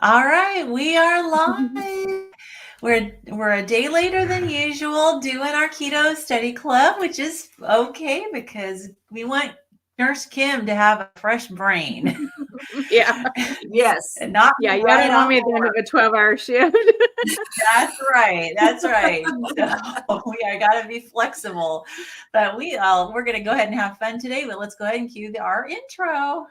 All right, we are live. We're a day later than usual doing our keto study club, which is okay because we want Nurse Kim to have a fresh brain. Yeah. Yes. And not Yeah. You right don't want off me at the end of a 12-hour shift. That's right. That's right. So I got to be flexible. But we're going to go ahead and have fun today. But let's go ahead and cue our intro.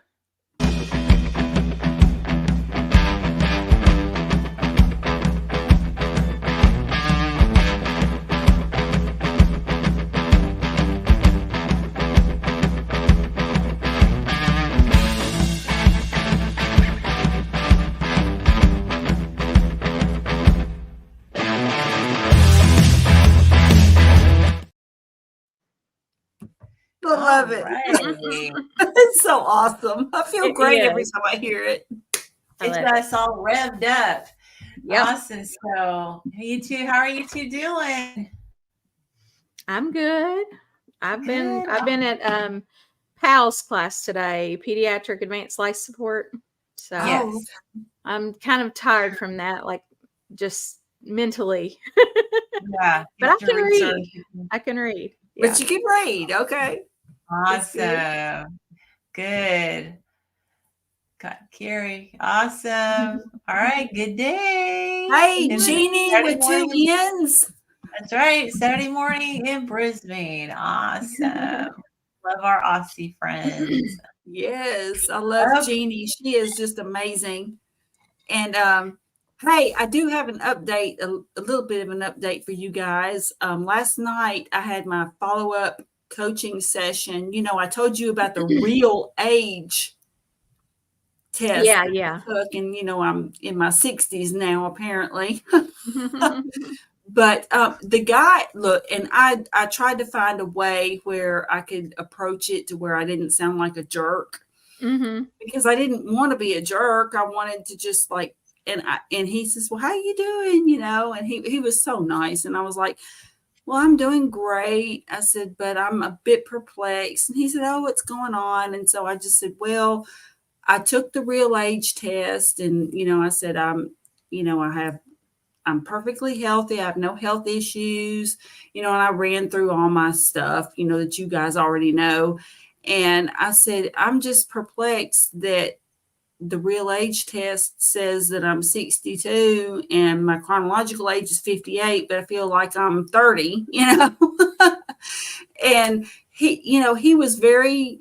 I love it. It's so awesome. I feel great every time I hear it. It's got us all revved up. Yep. Awesome. So you two, how are you two doing? I'm good. I've been at PALS class today, Pediatric Advanced Life Support. So Yes. I'm kind of tired from that, like just mentally. Yeah. But I can read. I can read. Yeah. But you can read. Okay. Awesome. Good. Got Carrie. Awesome. All right. Good day. Hey, Jeannie with two N's. That's right. Saturday morning in Brisbane. Awesome. Love our Aussie friends. Yes, I love Jeannie. She is just amazing. And hey, I do have an update, a little bit of an update for you guys. Last night I had my follow-up coaching session. You know, I told you about the real age test. Yeah. And you know, I'm in my 60s now, apparently. But the guy, look, and I tried to find a way where I could approach it to where I didn't sound like a jerk, because I didn't want to be a jerk. I wanted to just like, and he says, well, how you doing? You know, and he was so nice. And I was like, well, I'm doing great. I said, but I'm a bit perplexed. And he said, oh, what's going on? And so I just said, well, I took the real age test, and, you know, I said, I'm perfectly healthy. I have no health issues, you know, and I ran through all my stuff, you know, that you guys already know. And I said, I'm just perplexed that the real age test says that I'm 62 and my chronological age is 58, but I feel like I'm 30, you know. And he was very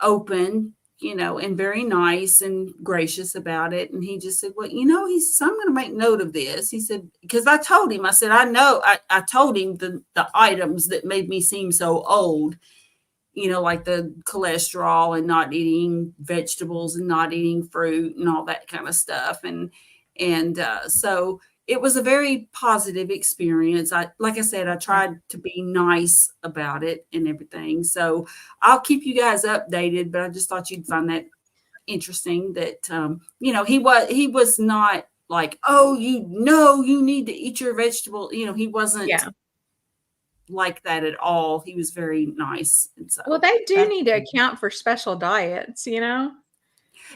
open, you know, and very nice and gracious about it. And he just said, well, you know, I'm going to make note of this. He said, because I told him, I said, I told him the items that made me seem so old, you know, like the cholesterol and not eating vegetables and not eating fruit and all that kind of stuff. And so it was a very positive experience. Like I said, I tried to be nice about it and everything. So I'll keep you guys updated, but I just thought you'd find that interesting that, you know, he was not like, oh, you know, you need to eat your vegetable. You know, he wasn't like that at all. He was very nice. And so, well, they do need to account for special diets, you know?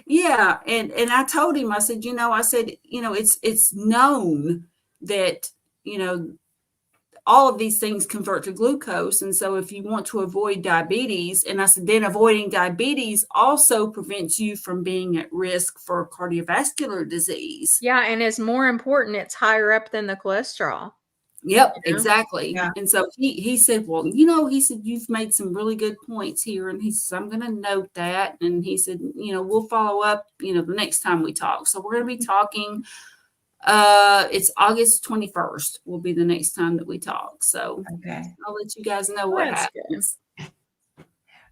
Yeah. And I told him, I said, you know, it's known that, you know, all of these things convert to glucose. And so if you want to avoid diabetes, and I said, then avoiding diabetes also prevents you from being at risk for cardiovascular disease. Yeah. And it's more important, it's higher up than the cholesterol. Yep, you know? Exactly. Yeah. And so he said, well, you know, he said, you've made some really good points here. And he says, I'm going to note that. And he said, you know, we'll follow up, you know, the next time we talk. So we're going to be talking, it's August 21st will be the next time that we talk. So I'll let you guys know what happens.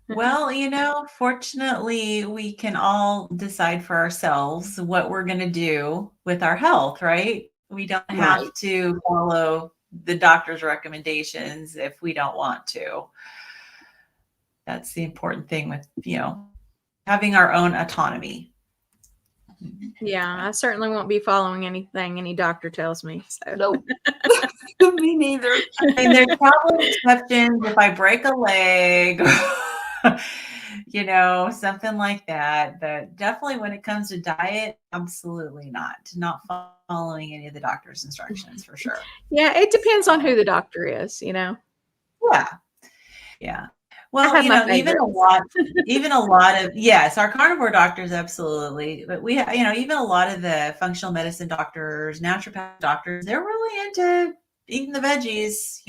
Well, you know, fortunately, we can all decide for ourselves what we're going to do with our health, right? We don't have to follow the doctor's recommendations if we don't want to. That's the important thing with, you know, having our own autonomy. Yeah, I certainly won't be following anything any doctor tells me. So. Nope. Me neither. I mean, there's probably exceptions if I break a leg, something like that. But definitely when it comes to diet, absolutely not following any of the doctor's instructions for sure. Yeah, it depends on who the doctor is, Yeah. Yeah. I Well, have my even a lot of, yes, our carnivore doctors, absolutely. But we, even a lot of the functional medicine doctors, naturopath doctors, they're really into eating the veggies.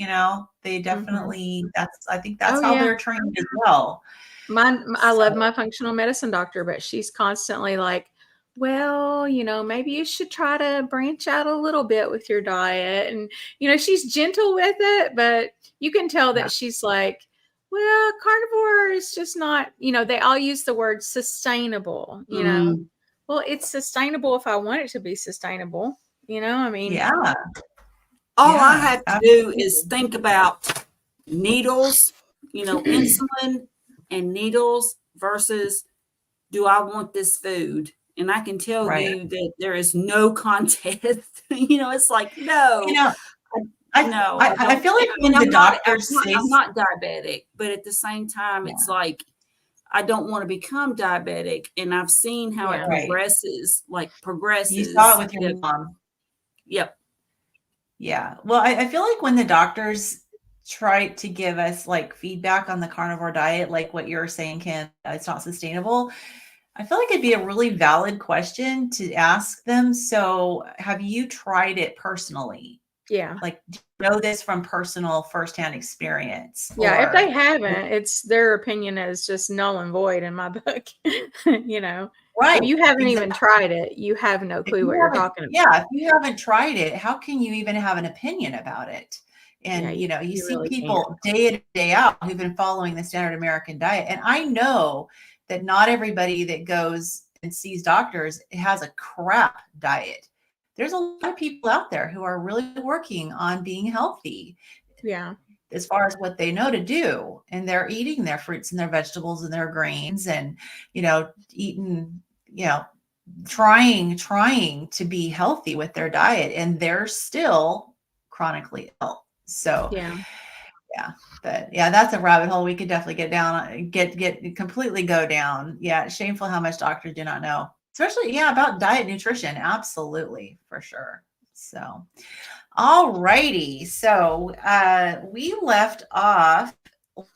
They definitely, I think that's Oh, how yeah. they're trained as well. I love my functional medicine doctor, but she's constantly like, well, maybe you should try to branch out a little bit with your diet. And, she's gentle with it, but you can tell that she's like, well, carnivore is just not, they all use the word sustainable, Well, it's sustainable if I want it to be sustainable, I mean, Yeah. All I Yeah, have to absolutely. do is think about needles, insulin and needles versus do I want this food? And I can tell Right. you that there is no contest. It's like, no, no. I feel like when the doctors say, I'm not diabetic, but at the same time, Yeah. it's like, I don't want to become diabetic. And I've seen how it Right. progresses. You saw it with your mom. Yep. Yeah. Well, I feel like when the doctors try to give us like feedback on the carnivore diet, like what you're saying, Ken, it's not sustainable. I feel like it'd be a really valid question to ask them. So have you tried it personally? Yeah. Like, do you know this from personal firsthand experience? Yeah. If they Or, haven't, it's their opinion is just null and void in my book. right. If you haven't even tried it, you have no clue what you're talking about. Yeah. If you haven't tried it, how can you even have an opinion about it? And, you see really people day in, day out who've been following the standard American diet. And I know that not everybody that goes and sees doctors has a crap diet. There's a lot of people out there who are really working on being healthy. Yeah. As far as what they know to do. And they're eating their fruits and their vegetables and their grains and, eating, trying to be healthy with their diet, and they're still chronically ill. So but that's a rabbit hole we could definitely get down, get completely go down. Yeah. It's shameful how much doctors do not know, especially, about diet, nutrition. Absolutely. For sure. So, all righty. So, we left off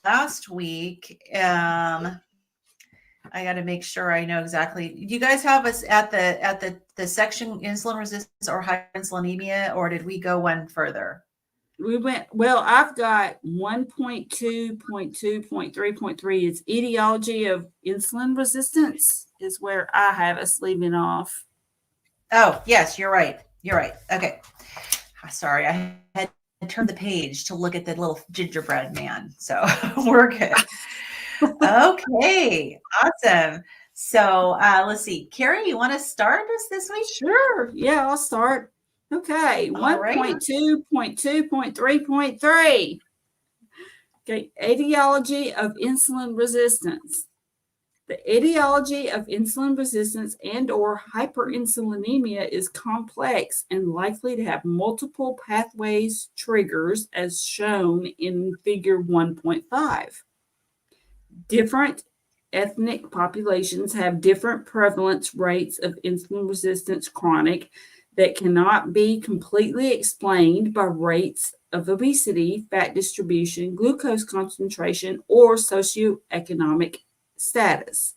last week. I got to make sure I know exactly. Do you guys have us at the section insulin resistance or hyperinsulinemia, or did we go one further? We went, well, I've got 1.2.2.3.3. It's etiology of insulin resistance is where I have us leaving off. Oh, yes, you're right. Okay. Sorry, I had turned the page to look at the little gingerbread man. So we're good. Okay, awesome. So let's see. Carrie, you want to start us this week? Sure. Yeah, I'll start. Okay, 1.2.2.3.3. Okay, etiology of insulin resistance. The etiology of insulin resistance and or hyperinsulinemia is complex and likely to have multiple pathways triggers as shown in figure 1.5. Different ethnic populations have different prevalence rates of insulin resistance chronic that cannot be completely explained by rates of obesity, fat distribution, glucose concentration, or socioeconomic status.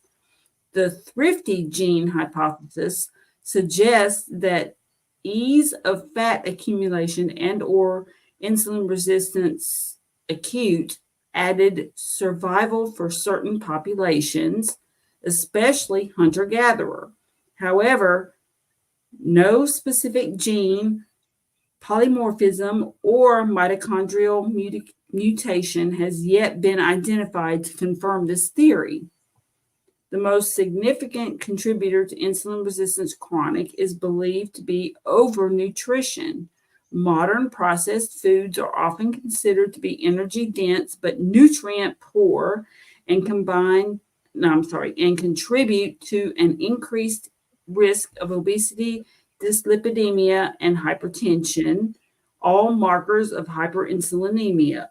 The thrifty gene hypothesis suggests that ease of fat accumulation and or insulin resistance acute added survival for certain populations, especially hunter-gatherer. However, no specific gene polymorphism or mitochondrial mutation has yet been identified to confirm this theory. The most significant contributor to insulin resistance chronic is believed to be overnutrition. Modern processed foods are often considered to be energy dense but nutrient poor and contribute to an increased risk of obesity, dyslipidemia, and hypertension, all markers of hyperinsulinemia.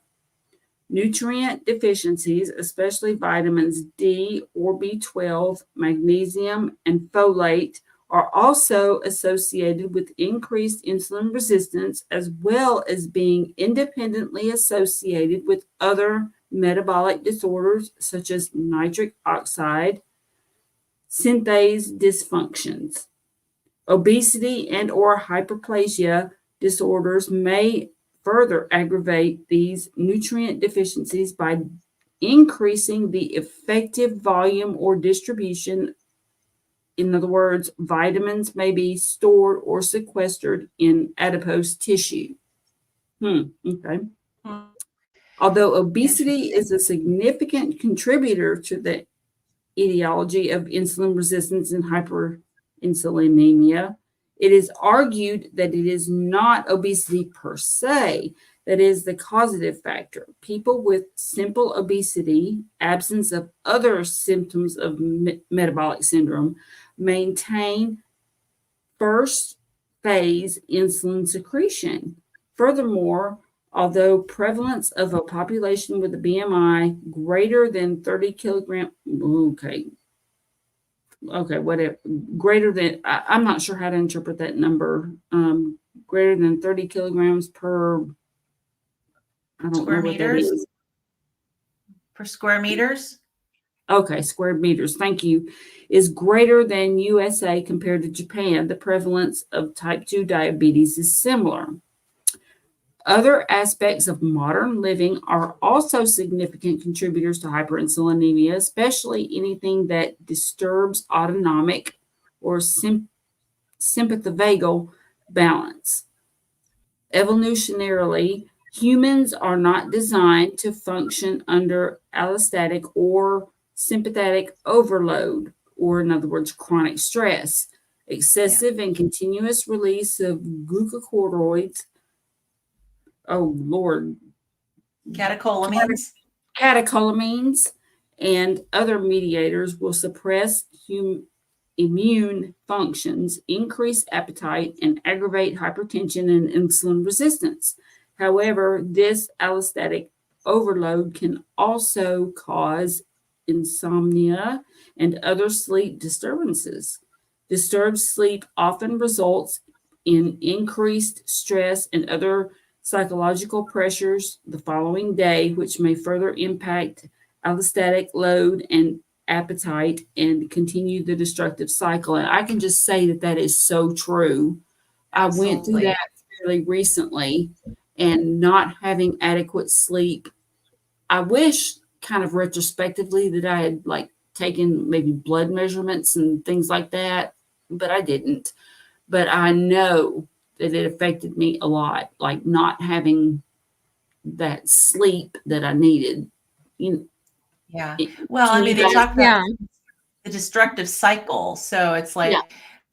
Nutrient deficiencies, especially vitamins D or B12, magnesium, and folate, are also associated with increased insulin resistance, as well as being independently associated with other metabolic disorders such as nitric oxide synthase dysfunctions. Obesity and or hyperplasia disorders may further aggravate these nutrient deficiencies by increasing the effective volume or distribution. In other words, vitamins may be stored or sequestered in adipose tissue. Okay. Although obesity is a significant contributor to the etiology of insulin resistance and hyperinsulinemia, it is argued that it is not obesity per se that is the causative factor. People with simple obesity, absence of other symptoms of metabolic syndrome, maintain first phase insulin secretion. Furthermore, although prevalence of a population with a BMI greater than 30 kilogram, whatever, greater than, I'm not sure how to interpret that number, greater than 30 kilograms per, I don't square know what that meters? is. Per square meters? Okay, square meters, thank you, is greater than USA compared to Japan. The prevalence of type 2 diabetes is similar. Other aspects of modern living are also significant contributors to hyperinsulinemia, especially anything that disturbs autonomic or sympathovagal balance. Evolutionarily, humans are not designed to function under allostatic or sympathetic overload, or in other words, chronic stress. Excessive and continuous release of glucocorticoids, Catecholamines? catecholamines, and other mediators will suppress immune functions, increase appetite, and aggravate hypertension and insulin resistance. However, this allostatic overload can also cause insomnia and other sleep disturbances. Disturbed sleep often results in increased stress and other psychological pressures the following day, which may further impact allostatic load and appetite and continue the destructive cycle. And I can just say that that is so true. Absolutely. I went through that fairly recently, and not having adequate sleep. I wish kind of retrospectively that I had like taken maybe blood measurements and things like that, but I didn't. But I know that it affected me a lot, like not having that sleep that I needed. Yeah. Well, I mean, they talk about the destructive cycle. So it's like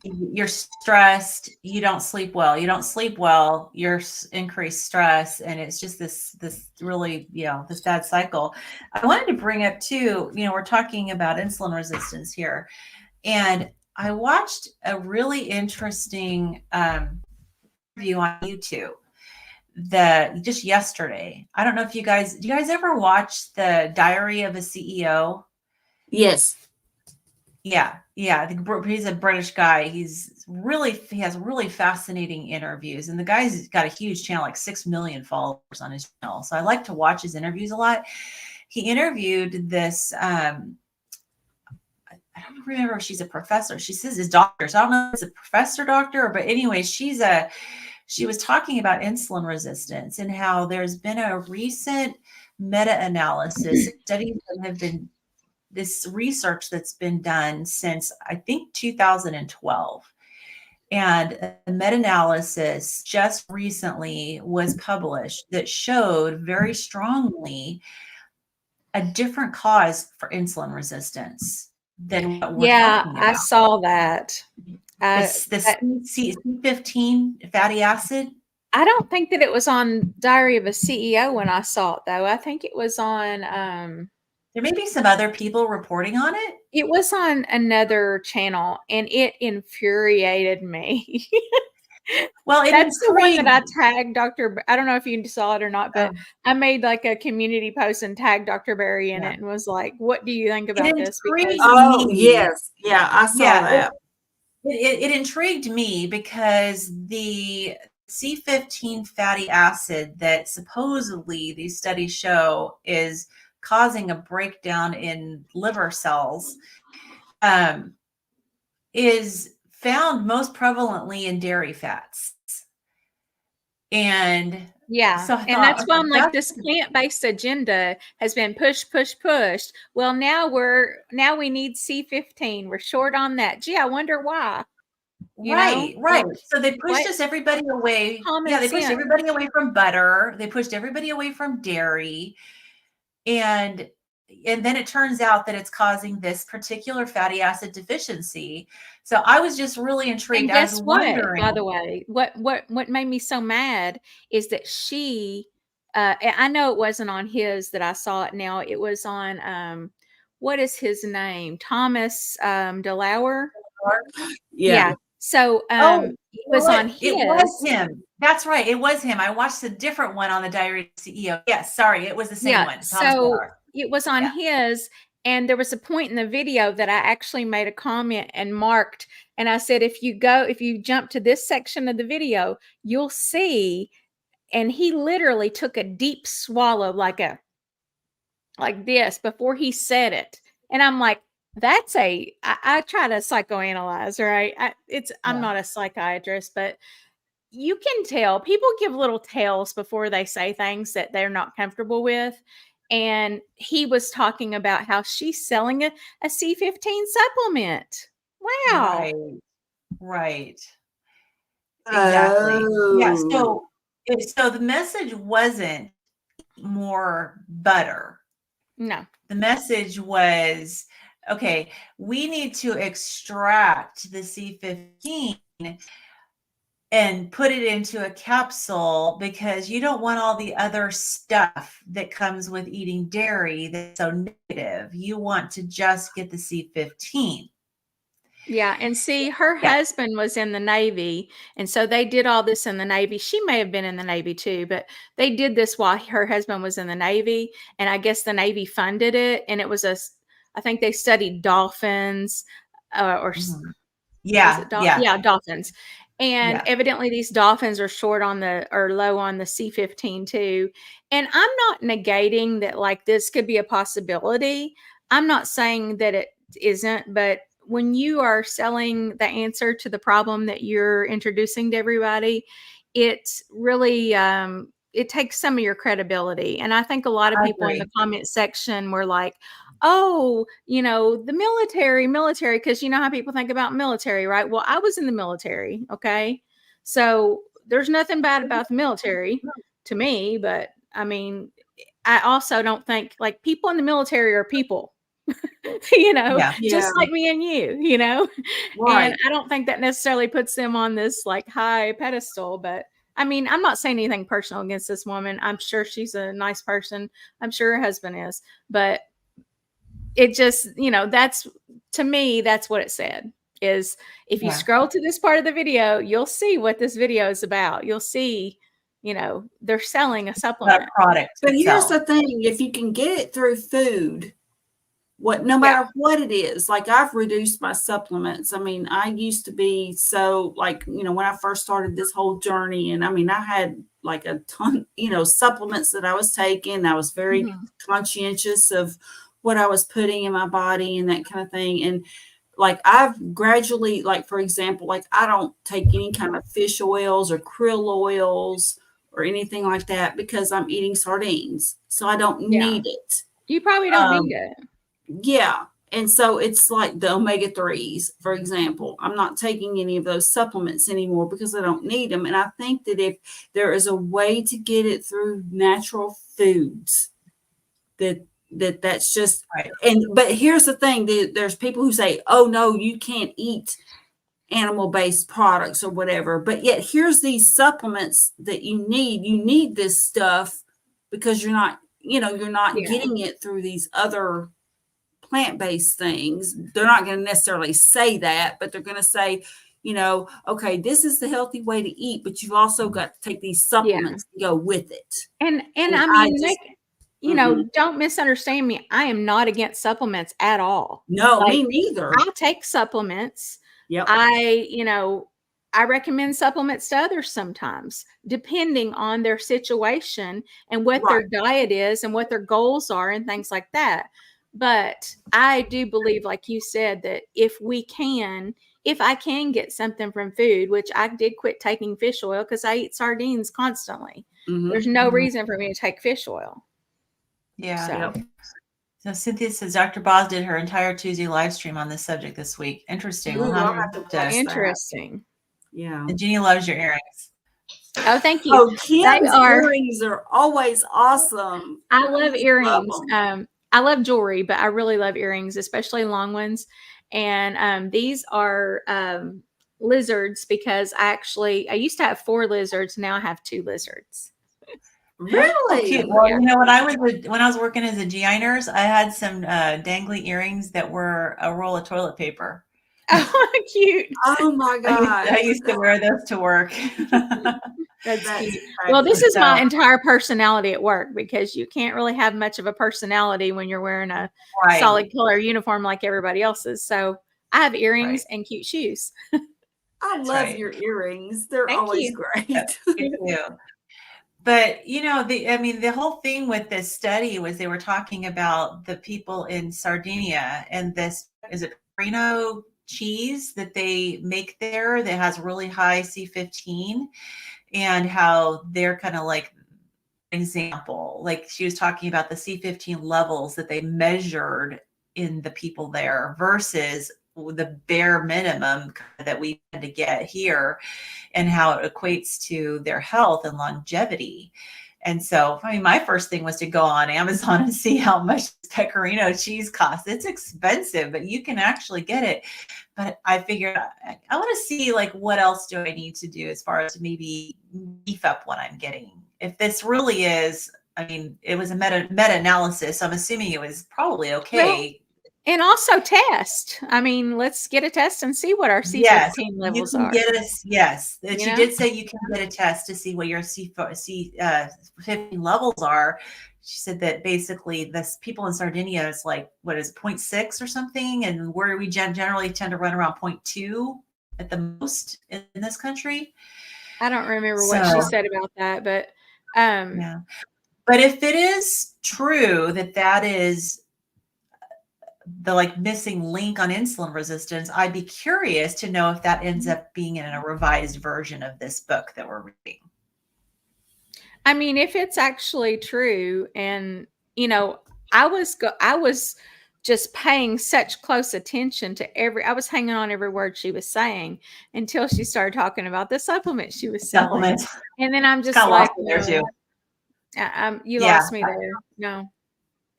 you're stressed, you don't sleep well. You don't sleep well, you're increased stress. And it's just this really, this bad cycle. I wanted to bring up too, we're talking about insulin resistance here. And I watched a really interesting interview on YouTube just yesterday. I don't know if do you guys ever watch the Diary of a CEO? Yes. Yeah. He's a British guy. He has really fascinating interviews, and the guy's got a huge channel, like 6 million followers on his channel. So I like to watch his interviews a lot. He interviewed this, I don't remember if she's a professor. She says his doctor. So I don't know if it's a professor doctor, but anyway, she was talking about insulin resistance and how there's been a recent meta-analysis studies that have been this research that's been done since I think 2012. And a meta-analysis just recently was published that showed very strongly a different cause for insulin resistance than what we're talking about. I saw that. The C15 fatty acid. I don't think that it was on Diary of a CEO when I saw it, though. I think it was on there may be some other people reporting on it. It was on another channel, and it infuriated me. Well, it That's the one that intrigued. I tagged Dr. I don't know if you saw it or not, but I made like a community post and tagged Dr. Berry in Yeah. it and was like, what do you think It about this? intrigued Because Oh, me. yes. Yeah, I saw Yeah, that. it intrigued me because the C15 fatty acid that supposedly these studies show is causing a breakdown in liver cells um, is found most prevalently in dairy fats. And yeah. so I And thought, that's why okay, I'm like, this plant-based agenda has been pushed. Well, now we need C15. We're short on that. Gee, I wonder why. You know, right. like So they pushed what? us everybody away. Yeah, Common they pushed sense. everybody away from butter. They pushed everybody away from dairy. And then it turns out that it's causing this particular fatty acid deficiency. So I was just really intrigued. And I was guess what, by wondering. the way, what made me so mad is that she I know it wasn't on his that I saw it now. It was on what is his name? Thomas DeLauer. Yeah. Yeah. So Oh, it you know was on what? It was his. him. That's right. It was him. I watched a different one on the Diary of the CEO. Yes, sorry. It was the same Yeah. one. Thomas So Miller. it was on Yeah. his, and there was a point in the video that I actually made a comment and marked, and I said, if you jump to this section of the video, you'll see. And he literally took a deep swallow, like this before he said it. And I'm like, I try to psychoanalyze, right? I'm Yeah. not a psychiatrist, but you can tell people give little tales before they say things that they're not comfortable with. And he was talking about how she's selling a C15 supplement. Wow. Right. Right. Exactly. Yeah. Oh. So the message wasn't more butter. No. The message was, okay, we need to extract the C15 and put it into a capsule because you don't want all the other stuff that comes with eating dairy that's so negative. You want to just get the C15. Yeah, and see, her Yeah. husband was in the Navy, and so they did all this in the Navy. She may have been in the Navy too, but they did this while her husband was in the Navy, and I guess the Navy funded it, and it was I think they studied dolphins, Mhm. was Yeah. it Yeah. yeah, dolphins. And Yeah. evidently these dolphins are short on or low on the C15 too. And I'm not negating that like this could be a possibility. I'm not saying that it isn't, but when you are selling the answer to the problem that you're introducing to everybody, it really it takes some of your credibility. And I think a lot of I people in the agree. comment section were like, oh, the military, because you know how people think about military, right? Well, I was in the military. Okay. So there's nothing bad about the military to me, but I mean, I also don't think like people in the military are people, Yeah. just Yeah. like me and and Right. I don't think that necessarily puts them on this like high pedestal, but I mean, I'm not saying anything personal against this woman. I'm sure she's a nice person. I'm sure her husband is, but it just, that's to me, that's what it said is if you Yeah. scroll to this part of the video, you'll see what this video is about. You'll see, they're selling a That supplement. product But here's itself. the thing, if you can get it through food, no Yeah. matter what it is, like I've reduced my supplements. I mean, I used to be so like, when I first started this whole journey, and I mean, I had like a ton, supplements that I was taking. I was very Mhm. conscientious of what I was putting in my body and that kind of thing. And like I've gradually, like for example, like I don't take any kind of fish oils or krill oils or anything like that because I'm eating sardines. So I don't Yeah. need it. You probably don't need Um, it. yeah. And so it's like the omega 3s, for example. I'm not taking any of those supplements anymore because I don't need them. And I think that if there is a way to get it through natural foods, that's just, Right. but here's the thing, there's people who say, oh no, you can't eat animal-based products or whatever. But yet here's these supplements that you need this stuff because you're not Yeah. getting it through these other plant-based things. They're not going to necessarily say that, but they're going to say okay, this is the healthy way to eat, but you've also got to take these supplements to go with it. And And I I mean, just, don't misunderstand me. I am not against supplements at all. no, Like, me neither. I'll take supplements. Yep. I recommend supplements to others sometimes, depending on their situation and what their diet is and what their goals are and things like that. But I do believe, like you said, that if I can get something from food, which I did quit taking fish oil because I eat sardines constantly. There's no reason for me to take fish oil. Yeah. So Cynthia says Dr. Boz did her entire Tuesday live stream on this subject this week. Interesting. Ooh, I'll have to watch interesting. That. Yeah. And Jeannie loves your earrings. Oh, thank you. Oh, Kim's earrings are always awesome. I love earrings. I love jewelry, but I really love earrings, especially long ones. And these are lizards because I used to have 4 lizards. Now I have 2 lizards. Really? Cute. Well, when I was working as a GI nurse, I had some dangly earrings that were a roll of toilet paper. Oh, cute. Oh my God. I used to wear those to work. That's cute. Well, this is my entire personality at work because you can't really have much of a personality when you're wearing a solid color uniform like everybody else's. So I have earrings and cute shoes. I love your earrings. They're always great. Me too. But, the whole thing with this study was they were talking about the people in Sardinia and this, is it Pecorino cheese that they make there that has really high C15, and how they're kind of like example, like she was talking about the C15 levels that they measured in the people there versus the bare minimum that we had to get here, and how it equates to their health and longevity. And so, my first thing was to go on Amazon and see how much Pecorino cheese costs. It's expensive, but you can actually get it. But I figured I want to see, like, what else do I need to do as far as maybe beef up what I'm getting. If this really is, it was a meta-analysis. So I'm assuming it was probably okay. Well, and also test. Let's get a test and see what our C15 levels are. She did say you can get a test to see what your C15 levels are. She said that basically this people in Sardinia is like, what is it, 0.6 or something? And where we generally tend to run around 0.2 at the most in this country. I don't remember what she said about that, but yeah. But if it is true that is the missing link on insulin resistance, I'd be curious to know if that ends up being in a revised version of this book that we're reading. If it's actually true, and I was just paying such close attention to I was hanging on every word she was saying until she started talking about the supplement she was selling. And then I'm just like, there too. You lost me there. No.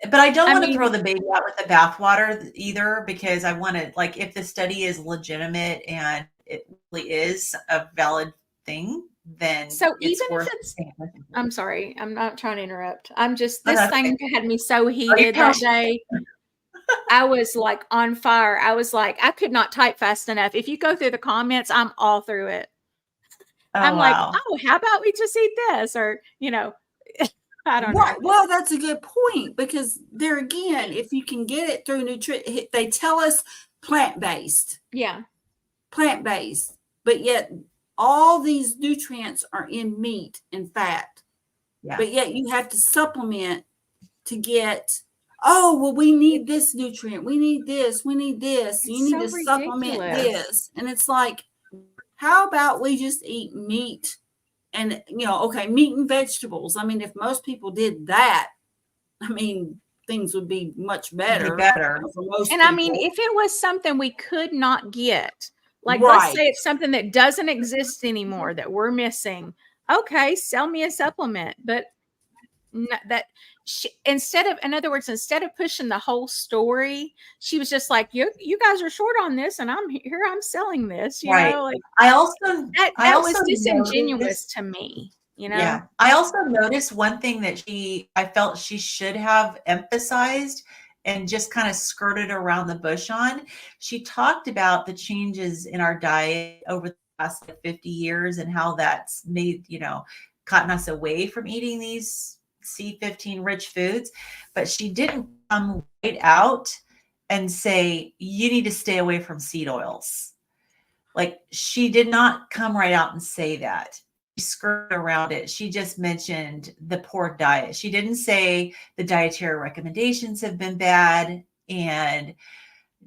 But I don't want to throw the baby out with the bathwater either, because I want to, if the study is legitimate and it really is a valid thing, then I'm sorry, I'm not trying to interrupt. This thing had me so heated that day. I was like on fire. I was like, I could not type fast enough. If you go through the comments, I'm all through it. I'm like, oh, how about we just eat this? Or, I don't know. Well, that's a good point, because there again, if you can get it through nutrition, they tell us plant-based. Yeah. Plant-based. But yet all these nutrients are in meat and fat. Yeah. But yet you have to supplement to get, we need this nutrient. We need this. We need this. You need to supplement this. And it's like, how about we just eat meat? And, meat and vegetables. If most people did that, things would be much better. For most people. If it was something we could not get, let's say it's something that doesn't exist anymore that we're missing. Okay, sell me a supplement. But instead of pushing the whole story, she was just like, you guys are short on this, and I'm selling this. You know, I also was disingenuous to me. Yeah. I also noticed one thing that I felt she should have emphasized and just kind of skirted around the bush on. She talked about the changes in our diet over the past 50 years and how that's made, gotten us away from eating these C15 rich foods. But she didn't come right out and say, you need to stay away from seed oils. Like, she did not come right out and say that. She skirted around it. She just mentioned the poor diet. She didn't say the dietary recommendations have been bad, and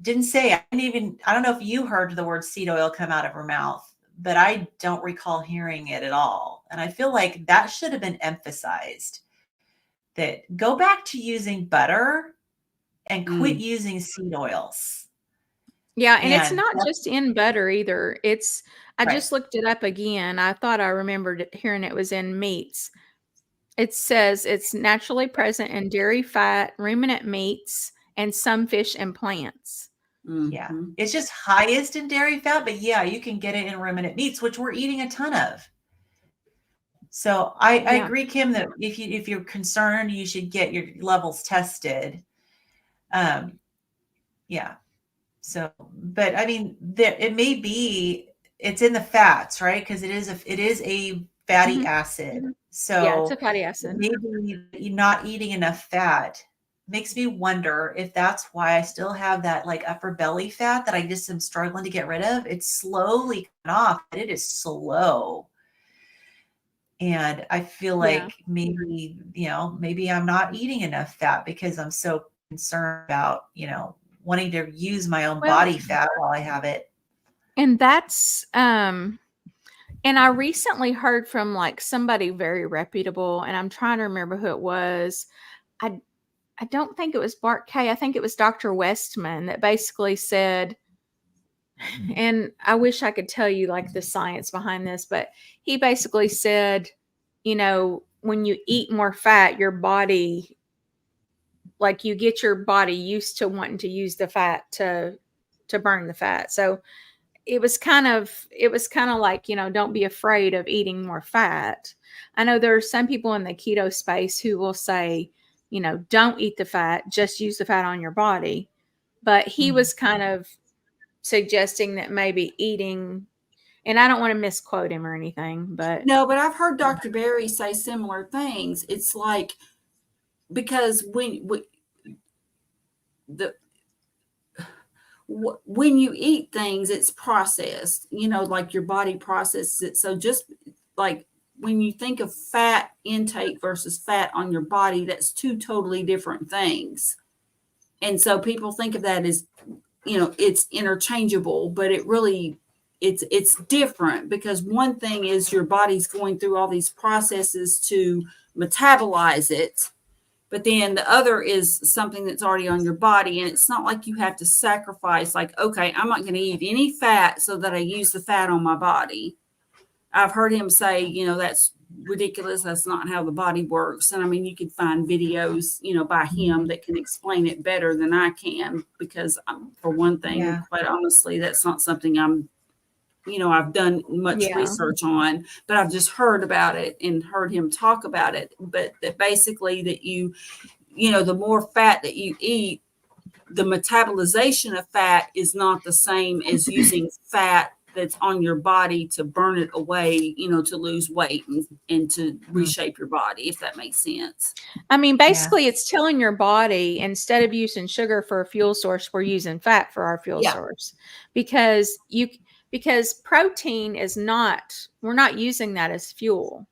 didn't say, I don't know if you heard the word seed oil come out of her mouth, but I don't recall hearing it at all. And I feel like that should have been emphasized, that go back to using butter and quit using seed oils. Yeah, and it's And not just in butter either. I right. just looked it up again. I thought I remembered hearing it was in meats. It says it's naturally present in dairy, fat, ruminant meats, and some fish and plants. Yeah. It's just highest in dairy fat, but yeah, you can get it in ruminant meats, which we're eating a ton of. So I agree, Kim, that if you're concerned, you should get your levels tested. Yeah. So, but I mean, it may be, it's in the fats, right? Because it is a fatty acid. So yeah, it's a fatty acid. Maybe you're not eating enough fat. Makes me wonder if that's why I still have that like upper belly fat that I just am struggling to get rid of. It's slowly coming off, but it is slow. And I feel like maybe, maybe I'm not eating enough fat because I'm so concerned about, wanting to use my own body fat while I have it. And that's, and I recently heard from like somebody very reputable, and I'm trying to remember who it was. I don't think it was Bart K. I think it was Dr. Westman that basically said, and I wish I could tell you like the science behind this, but he basically said, when you eat more fat, your body, like you get your body used to wanting to use the fat to burn the fat. So it was kind of like, don't be afraid of eating more fat. I know there are some people in the keto space who will say, don't eat the fat, just use the fat on your body. But he was kind of suggesting that maybe eating, and I don't want to misquote him or anything, but no, but I've heard Dr. Berry say similar things. It's like, because when you eat things, it's processed, like your body processes it. So just like when you think of fat intake versus fat on your body, that's two totally different things. And so people think of that as, it's interchangeable, but it really, it's different, because one thing is your body's going through all these processes to metabolize it. But then the other is something that's already on your body. And it's not like you have to sacrifice, like, okay, I'm not going to eat any fat so that I use the fat on my body. I've heard him say, that's ridiculous. That's not how the body works. And I mean, you could find videos, by him that can explain it better than I can, because for one thing, quite honestly, that's not something I've done much research on, but I've just heard about it and heard him talk about it. But that basically that the more fat that you eat, the metabolization of fat is not the same as using fat that's on your body to burn it away, to lose weight and to reshape your body, if that makes sense. I mean, basically it's telling your body, instead of using sugar for a fuel source, we're using fat for our fuel source, because protein is not, we're not using that as fuel.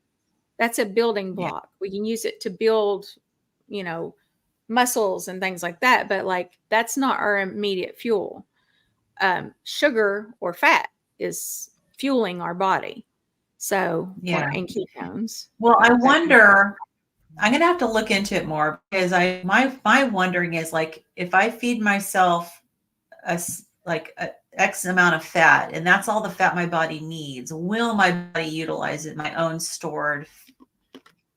That's a building block. We can use it to build, muscles and things like that, but like that's not our immediate fuel. Sugar or fat is fueling our body. So, and ketones. Well, I wonder, I'm going to have to look into it more, because my wondering is, like, if I feed myself a X amount of fat, and that's all the fat my body needs, will my body utilize it, my own stored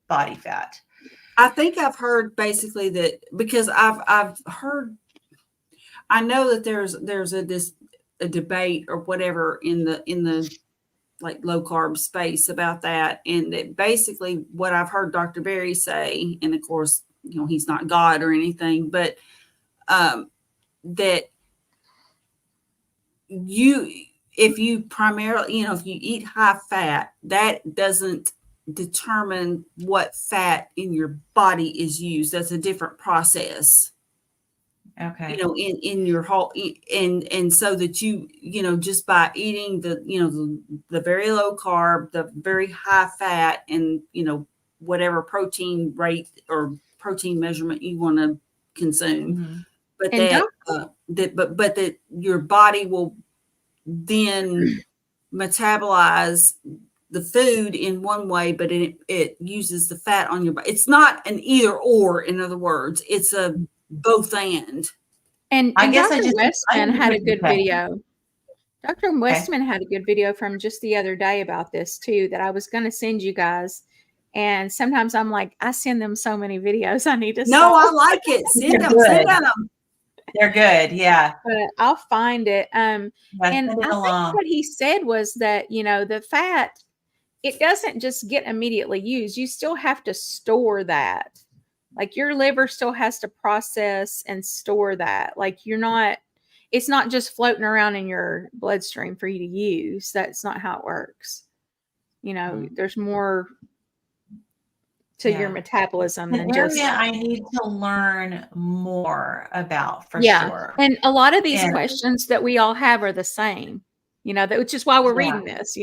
body fat? I think I've heard basically that, because I've heard, I know that there's a debate or whatever in the like low carb space about that. And that basically what I've heard Dr. Berry say, and of course, he's not God or anything, but that if you primarily, if you eat high fat, that doesn't determine what fat in your body is used. That's a different process. Okay. In your whole, and so that just by eating the very low carb, the very high fat, and whatever protein rate or protein measurement you want to consume, but And that your body will then metabolize the food in one way, but it uses the fat on your body. It's not an either or, in other words, it's a both and. And I guess Dr. Westman had a good okay. video. Dr. Westman had a good video from just the other day about this too, that I was going to send you guys. And sometimes I'm like, I send them so many videos. I need to No, I like it. Send them. They're good. Yeah. But I'll find it. And I think along. what he said was that, the fat, it doesn't just get immediately used. You still have to store that. Like your liver still has to process and store that. Like it's not just floating around in your bloodstream for you to use. That's not how it works. There's more to your metabolism than just. I need to learn more about for sure. And a lot of these questions that we all have are the same, which is why we're reading this,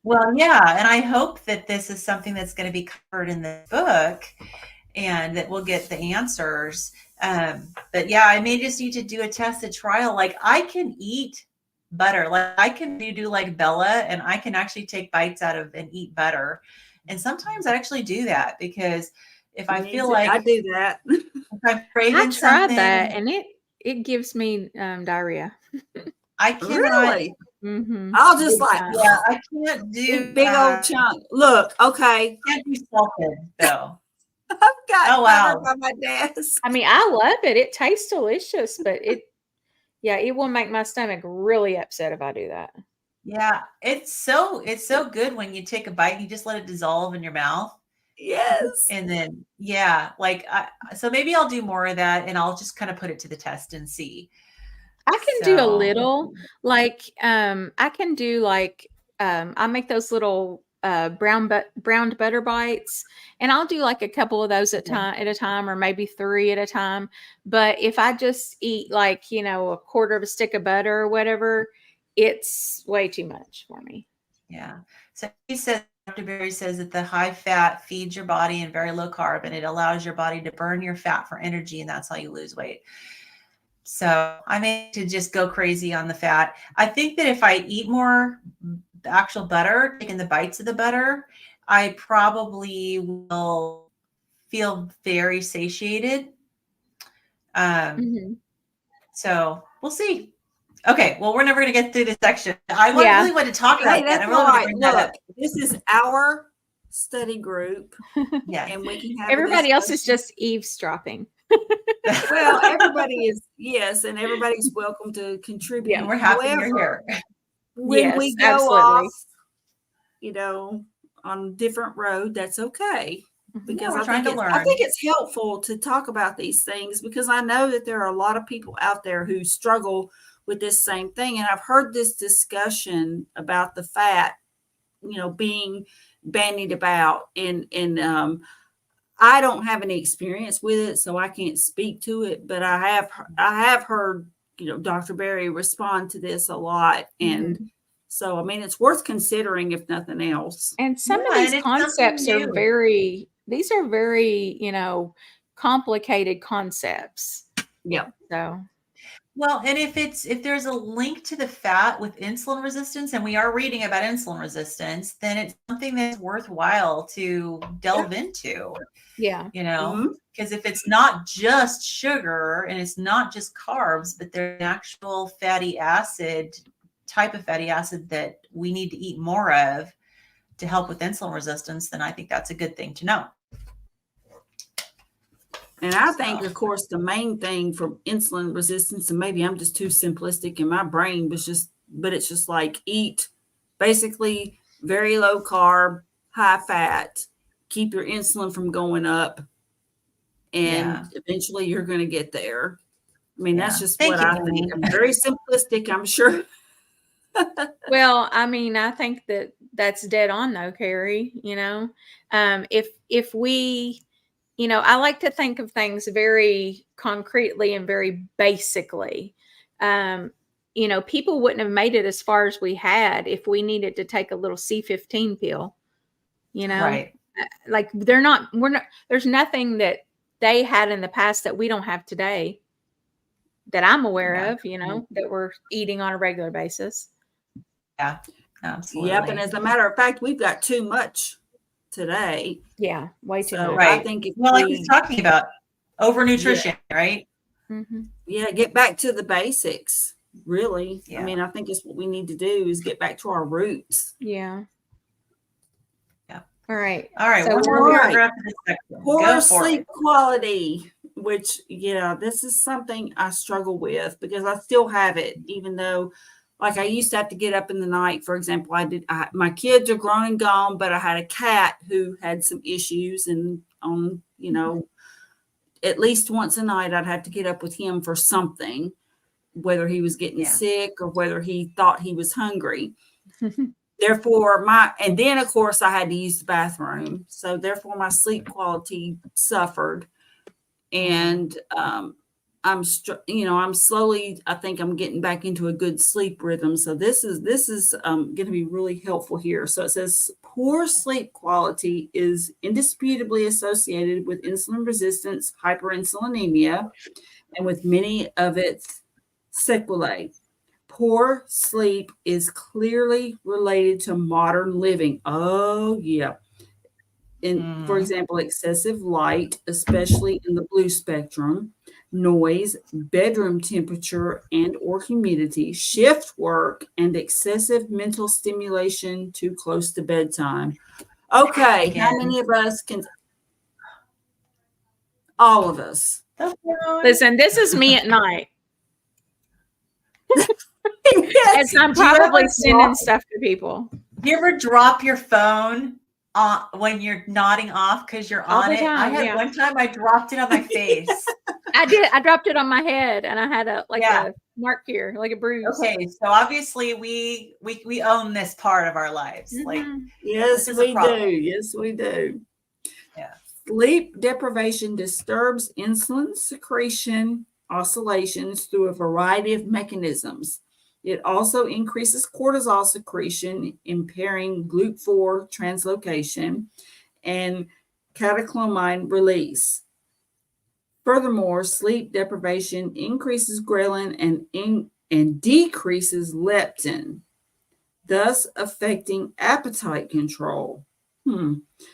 Well, yeah. And I hope that this is something that's going to be covered in the book and that we'll get the answers. But yeah, I may just need to do a tested trial. Like I can eat butter. Like I can do like Bella, and I can actually take bites out of and eat butter. And sometimes I actually do that because if I feel like I do that, if I'm craving I tried that and it gives me diarrhea. I cannot. Really? Mm-hmm. I'll just I can't do big old chunk. Look, okay. I can't do salted though. I've got butter by my desk. I mean, I love it. It tastes delicious, but it will make my stomach really upset if I do that. Yeah, it's so good when you take a bite and you just let it dissolve in your mouth. Yes. And then so maybe I'll do more of that, and I'll just kind of put it to the test and see. I can do a little, like I can do like I make those little browned butter bites, and I'll do like a couple of those at a time, or maybe 3 at a time. But if I just eat like a quarter of a stick of butter or whatever, it's way too much for me. Yeah. So Dr. Berry says that the high fat feeds your body and very low carb, and it allows your body to burn your fat for energy, and that's how you lose weight. So I may to just go crazy on the fat. I think that if I eat more actual butter, taking the bites of the butter, I probably will feel very satiated. So we'll see. Okay, well, we're never going to get through this section. I really want to talk about that. I really want to bring that up. This is our study group. Yes. And we can have everybody else is just eavesdropping. Well, everybody is, yes, and everybody's welcome to contribute. Yeah, we're happy you're here. When we go off, on a different road, that's okay. Because I think it's helpful to talk about these things, because I know that there are a lot of people out there who struggle with this same thing. And I've heard this discussion about the fat, being bandied about, and I don't have any experience with it, so I can't speak to it, but I have heard, Dr. Berry respond to this a lot. And so, I mean, it's worth considering if nothing else. And some of these concepts are very complicated concepts. Yeah. So. Well, and if there's a link to the fat with insulin resistance, and we are reading about insulin resistance, then it's something that's worthwhile to delve into. Yeah. Because if it's not just sugar and it's not just carbs, but there's an actual type of fatty acid that we need to eat more of to help with insulin resistance, then I think that's a good thing to know. And I think, of course, the main thing for insulin resistance, and maybe I'm just too simplistic in my brain, but it's just like eat basically very low carb, high fat, keep your insulin from going up, and eventually you're going to get there. I mean, that's just Thank what you, I think. I'm very simplistic, I'm sure. Well, I mean, I think that's dead on though, Carrie. If we, I like to think of things very concretely and very basically. People wouldn't have made it as far as we had if we needed to take a little C15 pill. Right. Like there's nothing that they had in the past that we don't have today that I'm aware of, that we're eating on a regular basis. Yeah, absolutely. Yep. And as a matter of fact, we've got too much today. Yeah, way too So much. Right. I think if like he's talking about overnutrition, Yeah. right? Mm-hmm. Yeah, get back to the basics, really. Yeah. I mean, I think it's what we need to do is get back to our roots. Yeah. Yeah. All right. All right. So One more paragraph in this section. Poor Go for sleep it. quality, which, this is something I struggle with because I still have it, even though, like, I used to have to get up in the night. For example, my kids are grown and gone, but I had a cat who had some issues, and at least once a night, I'd have to get up with him for something, whether he was getting sick or whether he thought he was hungry. Therefore, and then of course I had to use the bathroom. So therefore my sleep quality suffered. And I'm slowly, I think I'm getting back into a good sleep rhythm. So this is going to be really helpful here. So it says poor sleep quality is indisputably associated with insulin resistance, hyperinsulinemia, and with many of its sequelae. Poor sleep is clearly related to modern living. Oh, yeah. For example, excessive light, especially in the blue spectrum, noise, bedroom temperature and or humidity, shift work, and excessive mental stimulation too close to bedtime. Okay, how many of us can? All of us. Listen, this is me at night. Yes. As I'm probably sending stuff to people. Do you ever drop your phone when you're nodding off because you're All on the it? time, I had one time I dropped it on my face. I did. I dropped it on my head, and I had a mark here, like a bruise. Okay, so obviously we own this part of our lives. Mm-hmm. Like, yes, we do. Yes, we do. Yeah. Sleep deprivation disturbs insulin secretion oscillations through a variety of mechanisms. It also increases cortisol secretion, impairing GLUT4 translocation and catecholamine release. Furthermore, sleep deprivation increases ghrelin and decreases leptin, thus affecting appetite control.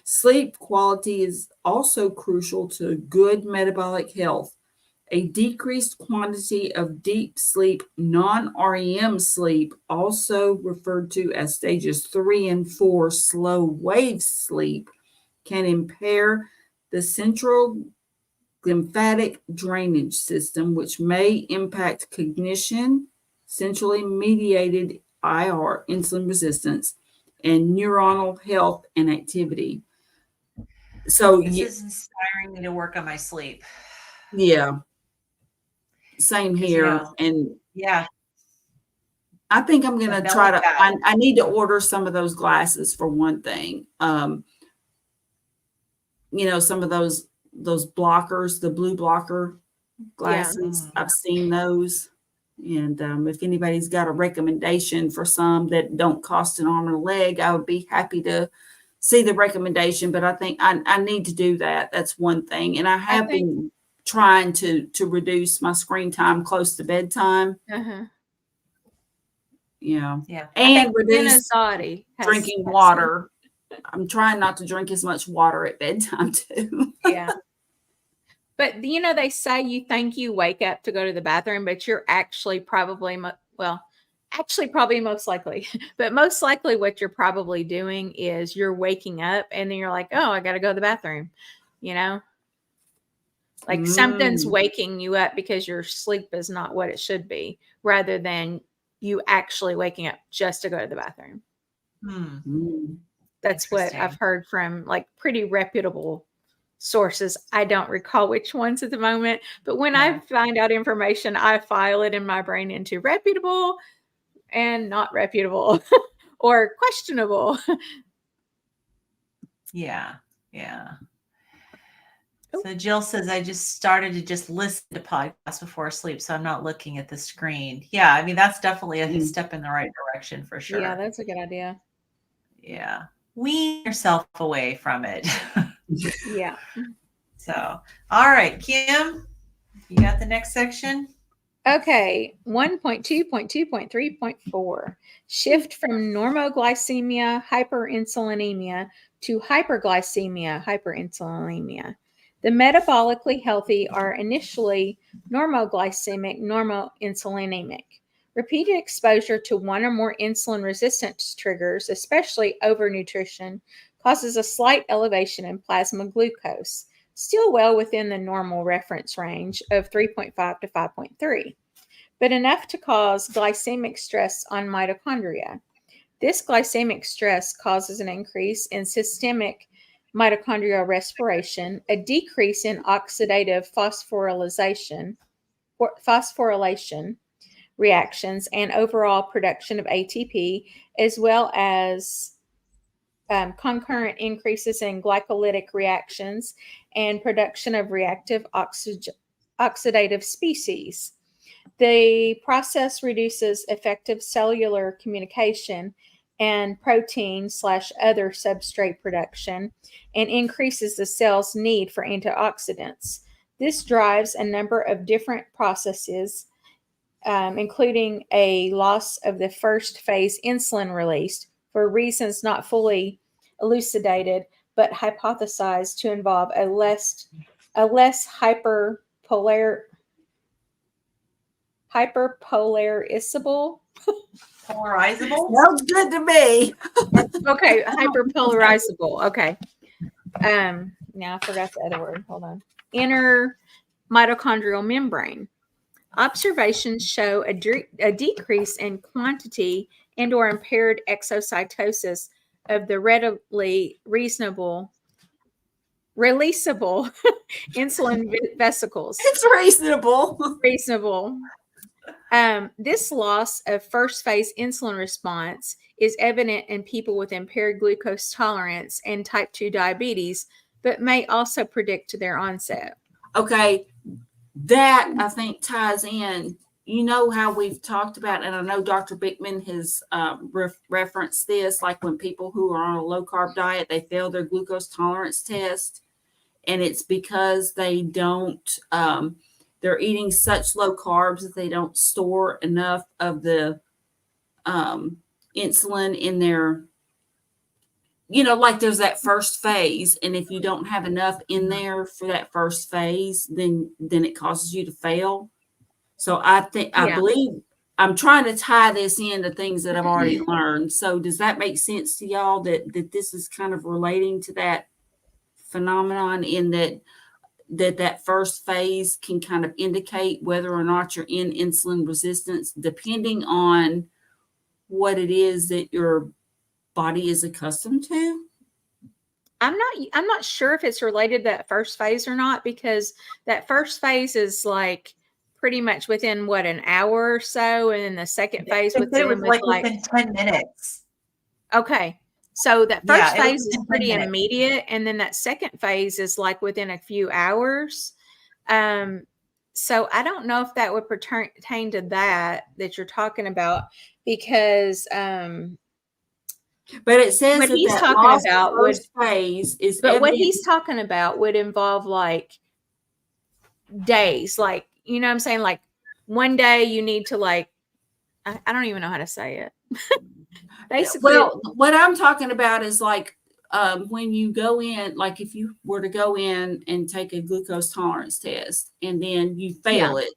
Sleep quality is also crucial to good metabolic health. A decreased quantity of deep sleep, non-REM sleep, also referred to as stages 3 and 4 slow wave sleep, can impair the central lymphatic drainage system, which may impact cognition, centrally mediated IR, insulin resistance, and neuronal health and activity. So this is inspiring me to work on my sleep. Yeah. Same here. And I think I'm going to try to, I need to order some of those glasses for one thing. Some of those blockers, the blue blocker glasses, I've seen those. And if anybody's got a recommendation for some that don't cost an arm and a leg, I would be happy to see the recommendation. But I think I need to do that. That's one thing. And I have been trying to reduce my screen time close to bedtime. Yeah. And reduce drinking water. I'm trying not to drink as much water at bedtime too. Yeah. But they say you think you wake up to go to the bathroom, but you're actually probably most likely, but most likely what you're probably doing is you're waking up and then you're like, oh, I got to go to the bathroom, like something's waking you up because your sleep is not what it should be, rather than you actually waking up just to go to the bathroom. That's what I've heard from like pretty reputable sources. I don't recall which ones at the moment, but when I find out information, I file it in my brain into reputable and not reputable or questionable. Yeah. So Jill says, I just started to just listen to podcasts before sleep, so I'm not looking at the screen. Yeah, I mean, that's definitely a step in the right direction for sure. Yeah, that's a good idea. Yeah. Wean yourself away from it. Yeah. So, all right, Kim, you got the next section? Okay, 1.2.2.3.4. Shift from normoglycemia, hyperinsulinemia to hyperglycemia, hyperinsulinemia. The metabolically healthy are initially normoglycemic, normoinsulinemic. Repeated exposure to one or more insulin resistance triggers, especially overnutrition, causes a slight elevation in plasma glucose, still well within the normal reference range of 3.5 to 5.3, but enough to cause glycemic stress on mitochondria. This glycemic stress causes an increase in systemic mitochondrial respiration, a decrease in oxidative phosphorylation reactions, and overall production of ATP, as well as concurrent increases in glycolytic reactions and production of reactive oxidative species. The process reduces effective cellular communication and protein/other substrate production and increases the cell's need for antioxidants. This drives a number of different processes, including a loss of the first phase insulin released for reasons not fully elucidated, but hypothesized to involve a less hyperpolarizable. Sounds good to me. Okay, hyperpolarizable. Okay. Now I forgot the other word. Hold on. Inner mitochondrial membrane. Observations show a decrease in quantity and or impaired exocytosis of the readily releasable insulin vesicles. It's reasonable. This loss of first phase insulin response is evident in people with impaired glucose tolerance and type 2 diabetes, but may also predict their onset. Okay, that I think ties in. You know how we've talked about, and I know Dr. Bickman has referenced this, like when people who are on a low carb diet, they fail their glucose tolerance test, and it's because they don't, they're eating such low carbs that they don't store enough of the insulin in their, like there's that first phase, and if you don't have enough in there for that first phase, then it causes you to fail. So I believe I'm trying to tie this into things that I've already learned. So does that make sense to y'all that this is kind of relating to that phenomenon, in that first phase can kind of indicate whether or not you're in insulin resistance, depending on what it is that your body is accustomed to? I'm not sure if it's related to that first phase or not, because that first phase is like pretty much within an hour or so, and then the second phase within 10 minutes. Okay. So that first phase is pretty immediate, and then that second phase is like within a few hours. So I don't know if that would pertain to that you're talking about, because but it says what he's talking about what he's talking about would involve like days, like, you know what I'm saying? Like one day you need to like, I don't even know how to say it. Basically, well, what I'm talking about is like when you go in, like if you were to go in and take a glucose tolerance test and then you fail it.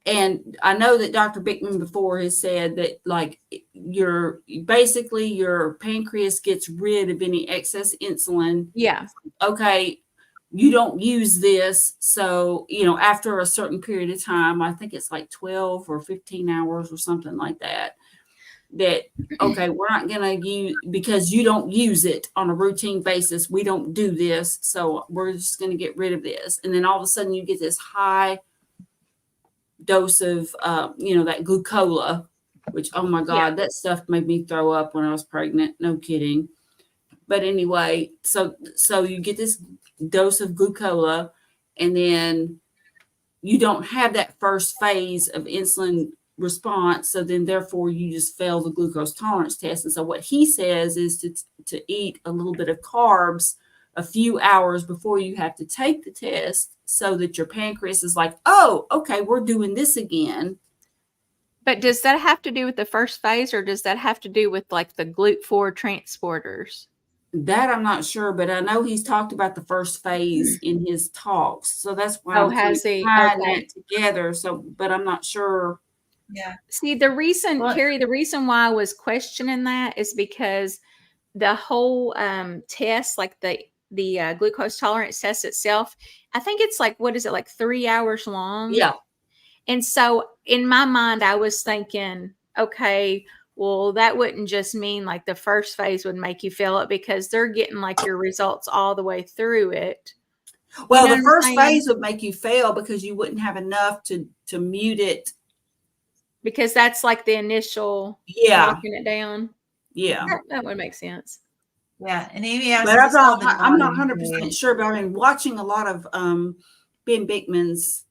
And I know that Dr. Bickman before has said that like your pancreas gets rid of any excess insulin. Yeah. Okay. You don't use this. So, after a certain period of time, I think it's like 12 or 15 hours or something like that. that, okay, we're not going to use, because you don't use it on a routine basis. We don't do this. So we're just going to get rid of this. And then all of a sudden you get this high dose of, that glucola, which, oh my God, that stuff made me throw up when I was pregnant. No kidding. But anyway, so you get this dose of glucola, and then you don't have that first phase of insulin response. So then therefore you just fail the glucose tolerance test. And so what he says is to eat a little bit of carbs a few hours before you have to take the test, so that your pancreas is like, oh, okay, we're doing this again. But does that have to do with the first phase, or does that have to do with like the GLUT4 transporters? That I'm not sure, but I know he's talked about the first phase in his talks. So that's why I'm has he? tying Okay. that together. So, but I'm not sure. Yeah. See, Carrie, the reason why I was questioning that is because the whole test, like the glucose tolerance test itself, I think it's like, what is it, like 3 hours long? Yeah. And so in my mind, I was thinking, okay, well, that wouldn't just mean like the first phase would make you feel it, because they're getting like your results all the way through it. Well, You know the what I'm first saying? phase would make you fail because you wouldn't have enough to mute it. Because that's like the initial walking it down. Yeah. That would make sense. Yeah. And Amy asked, But I'm not Dawning 100% phase? sure, but I've been watching a lot of Ben Bickman's.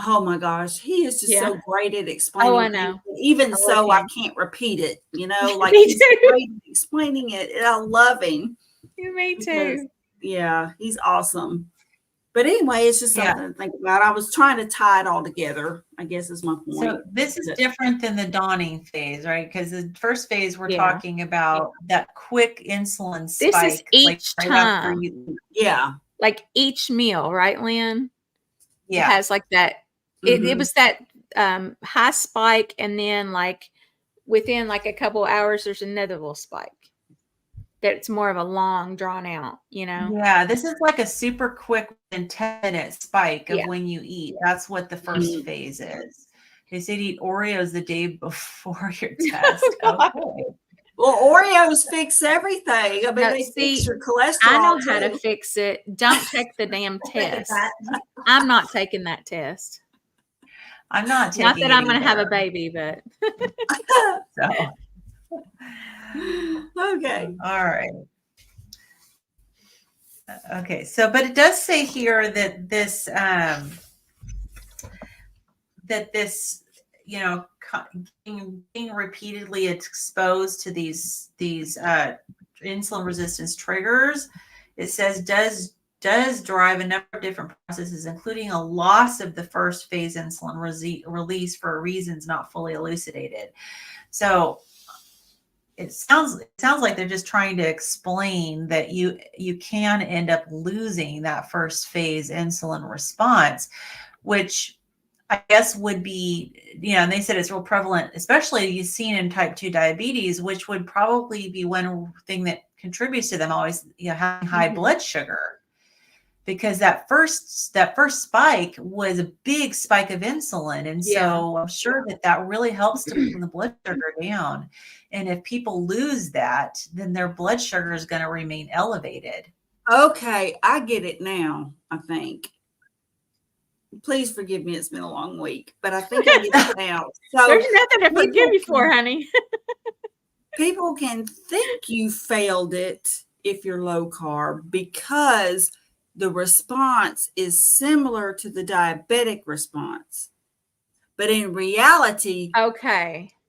Oh my gosh, he is just so great at explaining. Oh, I know. Things. Even so, I can't repeat it. Like Me he's too. great at explaining it, and I love him. Me too. Yeah, he's awesome. But anyway, it's just something to think about. I was trying to tie it all together, I guess is my point. So this is different than the dawning phase, right? Because the first phase, we're talking about that quick insulin spike. This is each time. Like each meal, right, Lynn? Yeah. It has like that. It was that high spike, and then like within like a couple of hours, there's another little spike. That's more of a long, drawn out, Yeah, this is like a super quick and 10-minute spike of when you eat. That's what the first phase is. They said eat Oreos the day before your test. Okay. Well, Oreos fix everything. I mean, they fix your cholesterol. I know how to fix it. Don't take the damn test. I'm not taking that test. I'm not taking Not that I'm going to have a baby, but. So. Okay. All right. Okay. So, but it does say here that this, being repeatedly exposed to these insulin resistance triggers, it says does drive a number of different processes, including a loss of the first phase insulin release for reasons not fully elucidated. So it sounds like they're just trying to explain that you can end up losing that first phase insulin response, which I guess would be, and they said it's real prevalent, especially you've seen in type 2 diabetes, which would probably be one thing that contributes to them always, having high blood sugar, because that first spike was a big spike of insulin. And so I'm sure that really helps to bring the blood sugar down. And if people lose that, then their blood sugar is going to remain elevated. Okay. I get it now, I think. Please forgive me. It's been a long week, but I think I get it now. So there's nothing to forgive you for, honey. People can think you failed it if you're low carb because the response is similar to the diabetic response. But in reality,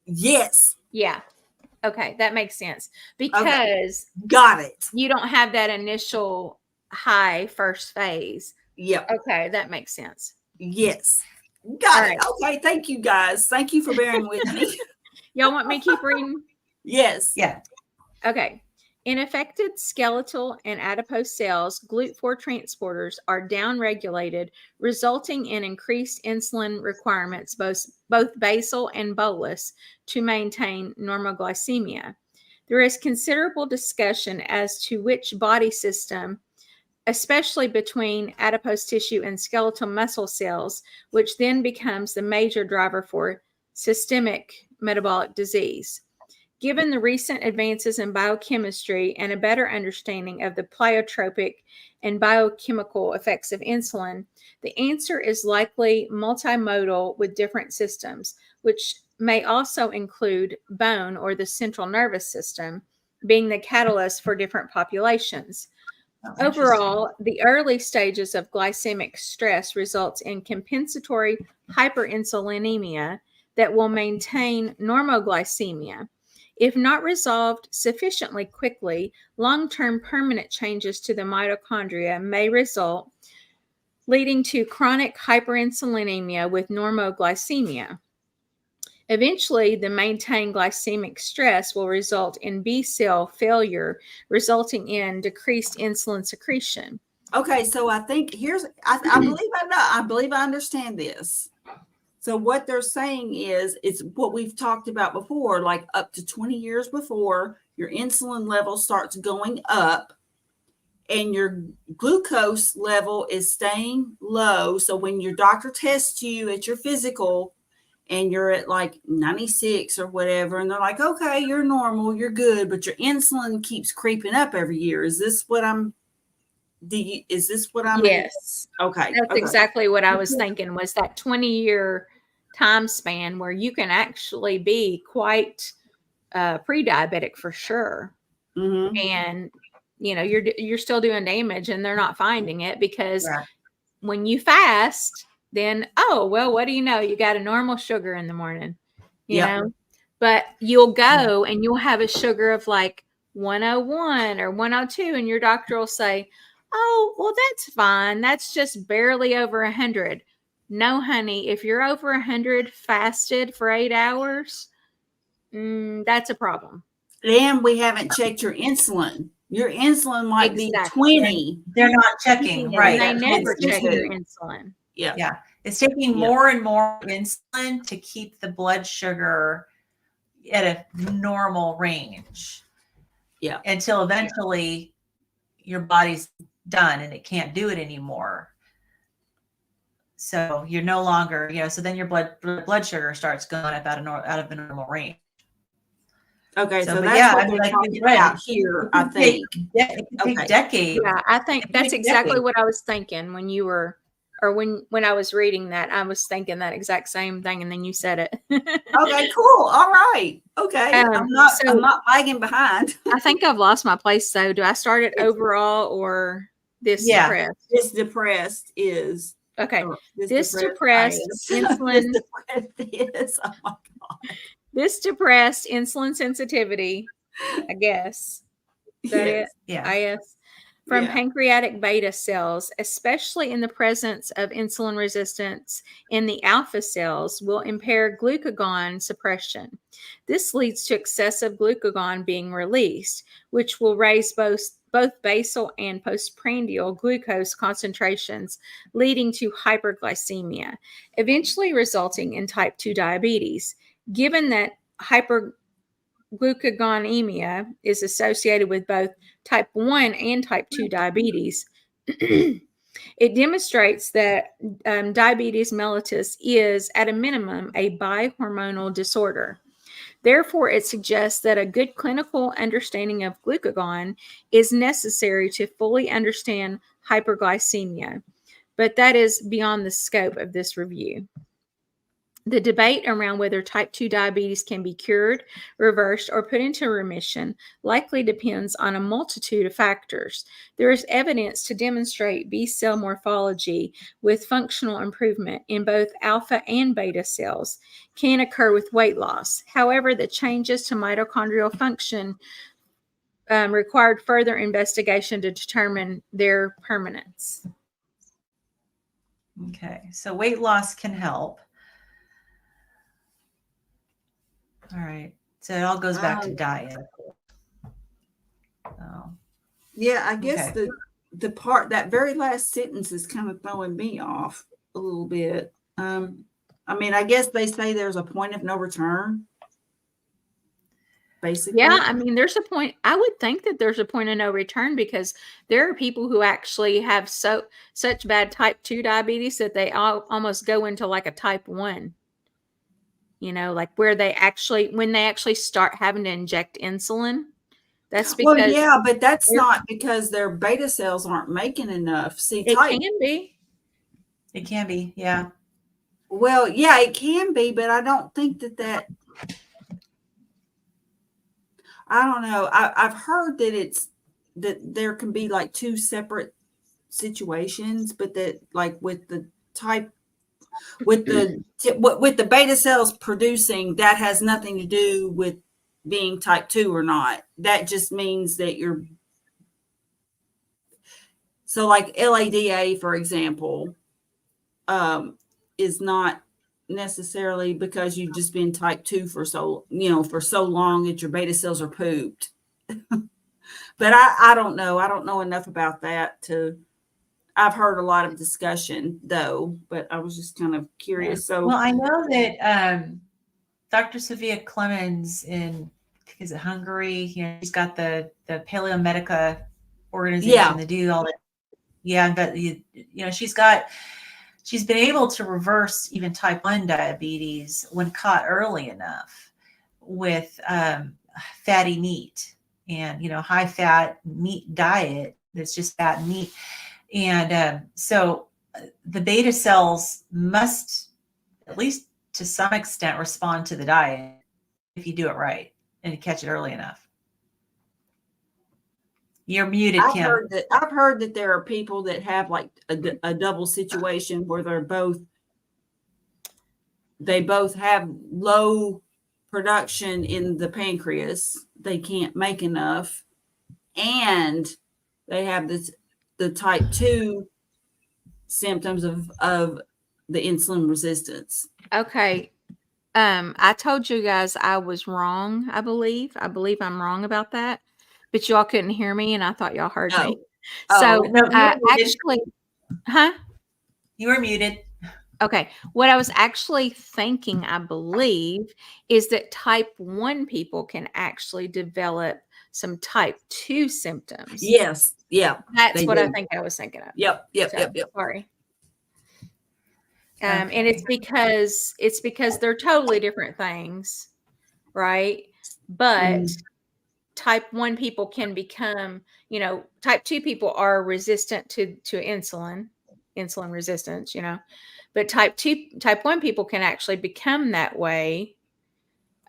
yes. Yeah. Okay, that makes sense. Because got it. You don't have that initial high first phase. Yep. Okay, that makes sense. Yes. Got it. Okay, thank you guys. Thank you for bearing with me. Y'all want me to keep reading? Yes. Yeah. Okay. In affected skeletal and adipose cells, GLUT4 transporters are downregulated, resulting in increased insulin requirements, both basal and bolus, to maintain normal glycemia. There is considerable discussion as to which body system, especially between adipose tissue and skeletal muscle cells, which then becomes the major driver for systemic metabolic disease. Given the recent advances in biochemistry and a better understanding of the pleiotropic and biochemical effects of insulin, the answer is likely multimodal with different systems, which may also include bone or the central nervous system being the catalyst for different populations. Oh, Overall, the early stages of glycemic stress results in compensatory hyperinsulinemia that will maintain normoglycemia. If not resolved sufficiently quickly, long-term permanent changes to the mitochondria may result, leading to chronic hyperinsulinemia with normoglycemia. Eventually, the maintained glycemic stress will result in B cell failure, resulting in decreased insulin secretion. Okay, so I think I believe I understand this. So what they're saying is it's what we've talked about before, like up to 20 years before, your insulin level starts going up and your glucose level is staying low. So when your doctor tests you at your physical and you're at like 96 or whatever, and they're like, okay, you're normal, you're good, but your insulin keeps creeping up every year. Is this what I'm Yes. Okay. That's Okay. exactly what I was thinking, was that 20-year time span where you can actually be quite pre-diabetic for sure. Mm-hmm. And you're still doing damage and they're not finding it because when you fast, then what do you know? You got a normal sugar in the morning, you know, but you'll go and you'll have a sugar of like 101 or 102, and your doctor will say, oh, well, that's fine. That's just barely over 100. No, honey, if you're over 100 fasted for 8 hours, that's a problem. And we haven't checked your insulin. Your insulin might be 20. They're not checking, right? They never check your insulin. Yeah. It's taking more and more insulin to keep the blood sugar at a normal range. Yeah. Until eventually your body's done and it can't do it anymore. So you're no longer, so then your blood sugar starts going up out of the normal range. Okay, so that's what they're talking about here, I think. It could take decades. Yeah, I think that's exactly what I was thinking when you were, or when I was reading that, I was thinking that exact same thing, and then you said it. Okay, cool. All right. Okay. I'm not lagging behind. I think I've lost my place, though. Do I start it overall or this depressed? This depressed is. Okay. This depressed insulin. Oh my God. This depressed insulin sensitivity, I guess. Is that it? Yeah. IS. From pancreatic beta cells, especially in the presence of insulin resistance in the alpha cells, will impair glucagon suppression. This leads to excessive glucagon being released, which will raise both basal and postprandial glucose concentrations, leading to hyperglycemia, eventually resulting in type 2 diabetes. Given that hyperglucagonemia is associated with both type 1 and type 2 diabetes, it demonstrates that diabetes mellitus is, at a minimum, a bihormonal disorder. Therefore, it suggests that a good clinical understanding of glucagon is necessary to fully understand hyperglycemia, but that is beyond the scope of this review. The debate around whether type 2 diabetes can be cured, reversed, or put into remission likely depends on a multitude of factors. There is evidence to demonstrate B cell morphology with functional improvement in both alpha and beta cells can occur with weight loss. However, the changes to mitochondrial function required further investigation to determine their permanence. Okay, so weight loss can help. All right. So it all goes back to diet. Yeah, I guess the part, that very last sentence is kind of throwing me off a little bit. I mean, I guess they say there's a point of no return. Basically. Yeah, I mean, there's a point. I would think that there's a point of no return because there are people who actually have such bad type 2 diabetes that they almost go into like a type 1. like where when they actually start having to inject insulin. That's Well, because yeah, but that's not because their beta cells aren't making enough. See, it can be. It can be, yeah. Well, yeah, it can be, but I don't think that I don't know. I've heard that there can be like two separate situations, but that like with the beta cells producing, that has nothing to do with being type 2 or not. That just means that so like LADA, for example, is not necessarily because you've just been type 2 for so long that your beta cells are pooped. But I don't know. I don't know enough about that I've heard a lot of discussion though, but I was just kind of curious. Yeah. So Well, I know that Dr. Sophia Clemens is it Hungary? She's got the Paleomedica organization yeah, to do all that. Yeah, but she's been able to reverse even type 1 diabetes when caught early enough with fatty meat and high fat meat diet that's just fat and meat. And so the beta cells must, at least to some extent, respond to the diet if you do it right and catch it early enough. You're muted, Kim. I've heard that there are people that have like a double situation where they both have low production in the pancreas. They can't make enough, and they have the type 2 symptoms of the insulin resistance. Okay. I told you guys I was wrong, I believe. I believe I'm wrong about that. But y'all couldn't hear me and I thought y'all heard me. So No, you were muted. actually, huh? You were muted. Okay. What I was actually thinking, I believe, is that type 1 people can actually develop some type 2 symptoms. Yes. Yeah. That's what I think I was thinking of. Yep. So, sorry. And it's because they're totally different things, right? But type 1 people can become, type 2 people are resistant to insulin resistance, but type 1 people can actually become that way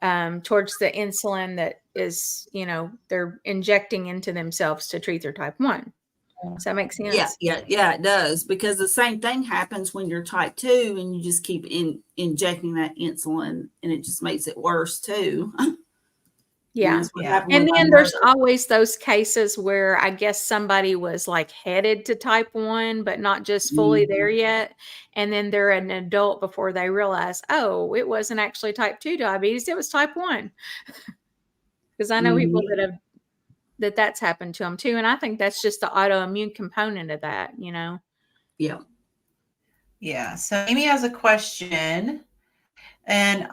towards the insulin that is, they're injecting into themselves to treat their type 1. Does that make sense? Yeah, it does, because the same thing happens when you're type 2 and you just keep injecting that insulin, and it just makes it worse too. Yeah. And then there's always those cases where I guess somebody was like headed to type 1, but not just fully there yet. And then they're an adult before they realize, oh, it wasn't actually type 2 diabetes, it was type 1. Because I know people that's happened to them too. And I think that's just the autoimmune component of that, Yeah. Yeah. So Amy has a question. And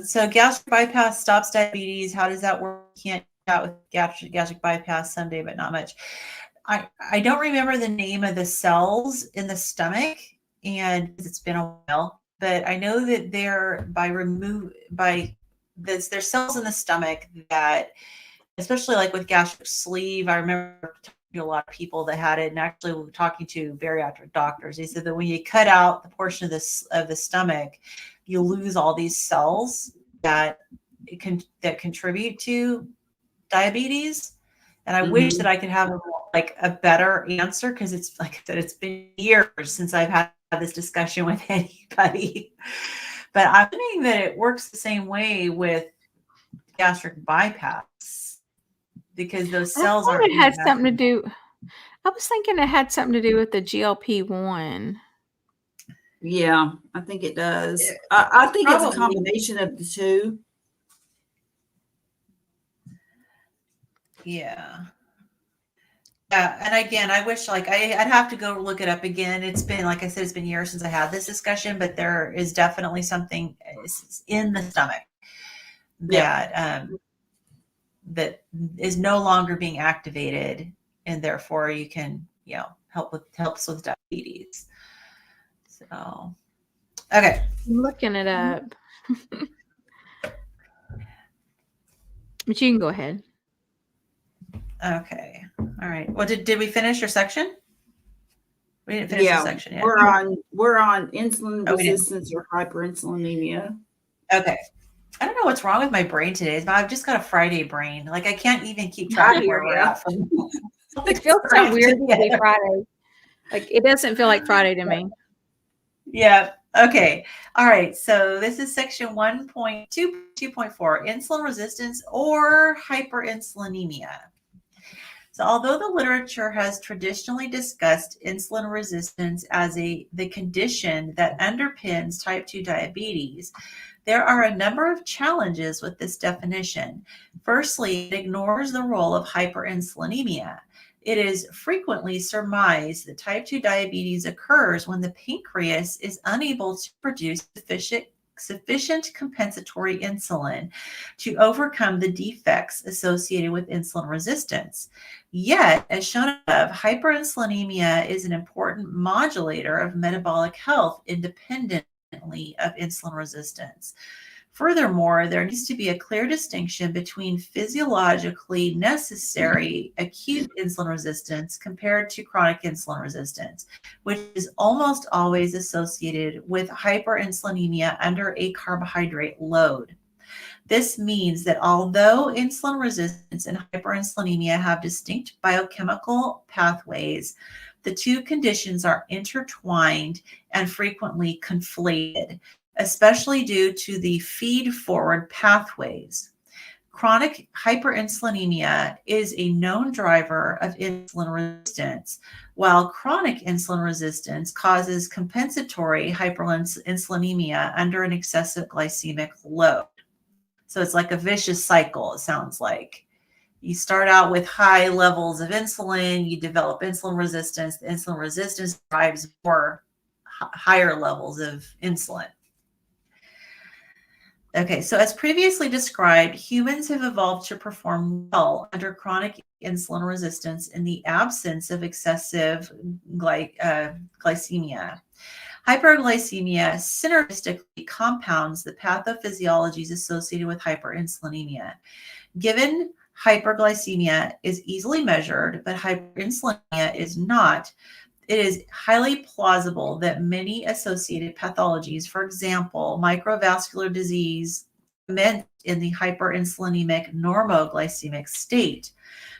so gastric bypass stops diabetes. How does that work? You can't chat with gastric bypass someday, but not much. I don't remember the name of the cells in the stomach, and it's been a while, but I know that there's cells in the stomach that, especially like with gastric sleeve, I remember talking to a lot of people that had it, and actually talking to bariatric doctors. They said that when you cut out the portion of the stomach, you lose all these cells that contribute to diabetes. And I wish that I could have a better answer, because it's like I said, it's been years since I've had this discussion with anybody. But I'm thinking that it works the same way with gastric bypass, because those cells aren't. It had something to do. I was thinking it had something to do with the GLP-1. Yeah, I think it does. I think it's a combination of the two. Yeah. Yeah. And again, I wish I'd have to go look it up again. It's been, like I said, it's been years since I had this discussion, but there is definitely something in the stomach that that is no longer being activated, and therefore you can, helps with diabetes. So, okay. I'm looking it up. But you can go ahead. Okay. All right. Well, did we finish your section? We didn't finish the section yet. We're on insulin Oh, we didn't. resistance or hyperinsulinemia. Okay. I don't know what's wrong with my brain today, but I've just got a Friday brain. Like I can't even keep I track of hear where we're ya. at. It feels so weird to be Friday. Like it doesn't feel like Friday to me. Yeah. Okay. All right. So this is section 1.2.4, insulin resistance or hyperinsulinemia. So although the literature has traditionally discussed insulin resistance as the condition that underpins type 2 diabetes, there are a number of challenges with this definition. Firstly, it ignores the role of hyperinsulinemia. It is frequently surmised that type 2 diabetes occurs when the pancreas is unable to produce sufficient compensatory insulin to overcome the defects associated with insulin resistance. Yet, as shown above, hyperinsulinemia is an important modulator of metabolic health independently of insulin resistance. Furthermore, there needs to be a clear distinction between physiologically necessary acute insulin resistance compared to chronic insulin resistance, which is almost always associated with hyperinsulinemia under a carbohydrate load. This means that although insulin resistance and hyperinsulinemia have distinct biochemical pathways, the two conditions are intertwined and frequently conflated, especially due to the feed-forward pathways. Chronic hyperinsulinemia is a known driver of insulin resistance, while chronic insulin resistance causes compensatory hyperinsulinemia under an excessive glycemic load. So it's like a vicious cycle, it sounds like. You start out with high levels of insulin, you develop insulin resistance. The insulin resistance drives more higher levels of insulin. Okay, so as previously described, humans have evolved to perform well under chronic insulin resistance in the absence of excessive glycemia. Hyperglycemia synergistically compounds the pathophysiologies associated with hyperinsulinemia. Given hyperglycemia is easily measured, but hyperinsulinemia is not, it is highly plausible that many associated pathologies, for example, microvascular disease, meant in the hyperinsulinemic normoglycemic state.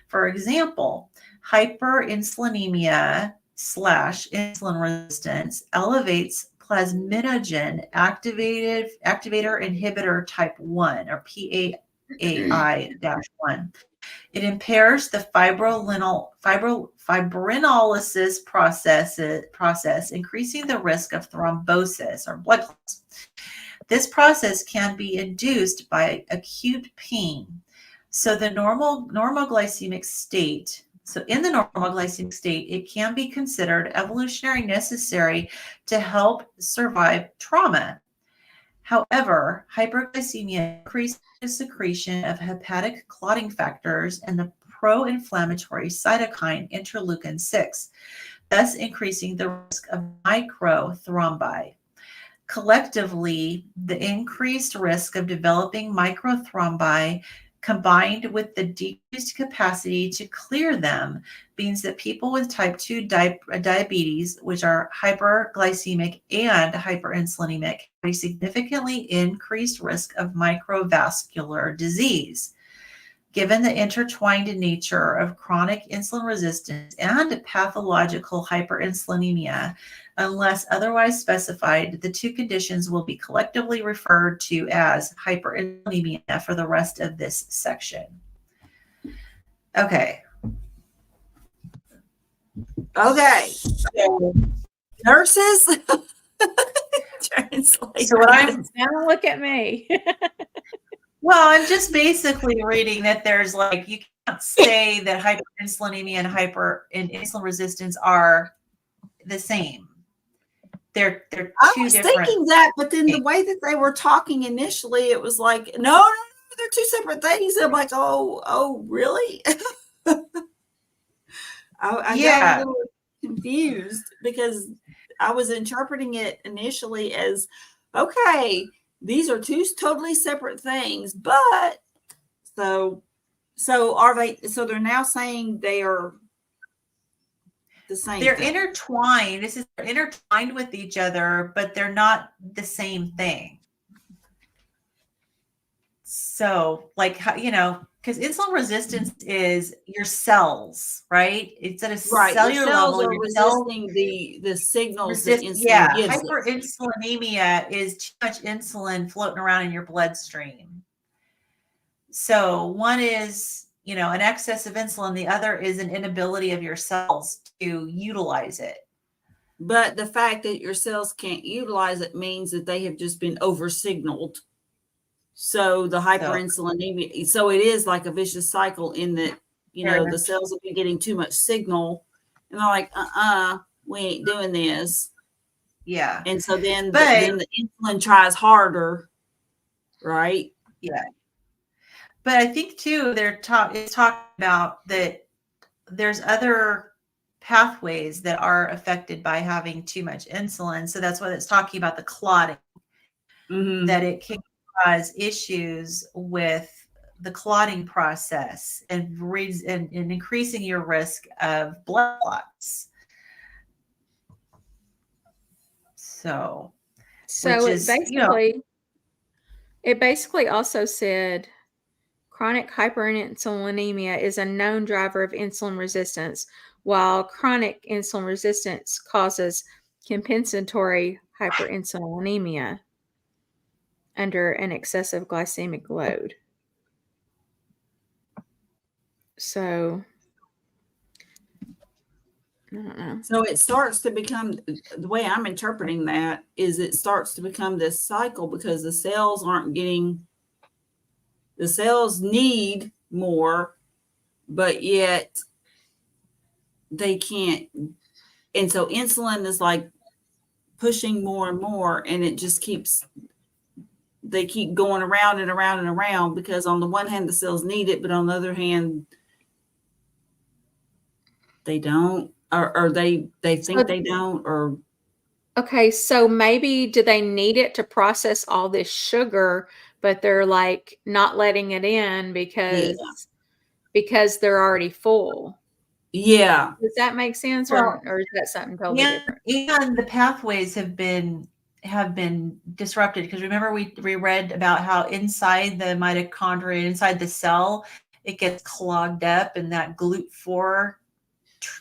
For example, hyperinsulinemia / insulin resistance elevates plasminogen activator inhibitor type 1 or PAI-1. It impairs the fibrinolysis process, increasing the risk of thrombosis or blood clots. This process can be induced by acute pain. So in the normal glycemic state, it can be considered evolutionary necessary to help survive trauma. However, hyperglycemia increases the secretion of hepatic clotting factors and the pro-inflammatory cytokine interleukin 6, thus increasing the risk of microthrombi. Collectively, the increased risk of developing microthrombi combined with the decreased capacity to clear them means that people with type 2 diabetes, which are hyperglycemic and hyperinsulinemic, have a significantly increased risk of microvascular disease. Given the intertwined nature of chronic insulin resistance and pathological hyperinsulinemia, unless otherwise specified, the two conditions will be collectively referred to as hyperinsulinemia for the rest of this section. Okay. Okay. So, nurses. So what don't look at me. Well, I'm just basically reading that there's like, you can't say that hyperinsulinemia and insulin resistance are the same. They're two different. I was thinking that, but then the way that they were talking initially, it was like, no, they're two separate things. And I'm like, oh, really? I got a little confused because I was interpreting it initially as, okay, these are two totally separate things, but So are they? So they're now saying they are the same. They're thing. intertwined. They're intertwined with each other, but they're not the same thing. So, like, because insulin resistance is your cells, right? It's at a Right. Your cellular cells level. are Your cells resisting the signals that resist. insulin Yeah, gives it. hyperinsulinemia is too much insulin floating around in your bloodstream. So one is, an excess of insulin. The other is an inability of your cells to utilize it. But the fact that your cells can't utilize it means that they have just been over-signaled. So the hyperinsulinemia, so it is like a vicious cycle in that, the cells have been getting too much signal and they're like, we ain't doing this. Yeah. And so then the insulin tries harder, right? Yeah. But I think too, it's talking about that there's other pathways that are affected by having too much insulin. So that's what it's talking about, the clotting, that it can cause issues with the clotting process and increasing your risk of blood clots. So it basically also said chronic hyperinsulinemia is a known driver of insulin resistance, while chronic insulin resistance causes compensatory hyperinsulinemia under an excessive glycemic load. So, I don't know. So it starts to become, the way I'm interpreting that is it starts to become this cycle because the cells need more, but yet they can't. And so insulin is like pushing more and more, and it just they keep going around and around and around because on the one hand, the cells need it, but on the other hand, they don't, or they think they don't, or. Okay, so maybe do they need it to process all this sugar, but they're like not letting it in because they're already full. Yeah. Does that make sense, or is that something totally different? And the pathways have been disrupted because remember we read about how inside the mitochondria, inside the cell, it gets clogged up, and that GLUT4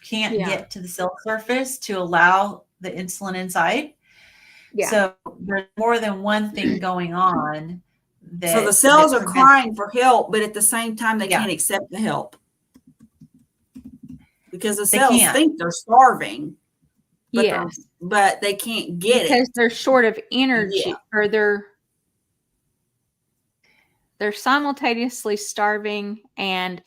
can't get to the cell surface to allow the insulin inside. Yeah. So there's more than one thing going on. So the cells are crying for help, but at the same time, they can't accept the help. Because the cells think they're starving, but they can't get it. Because they're short of energy, or they're simultaneously starving, and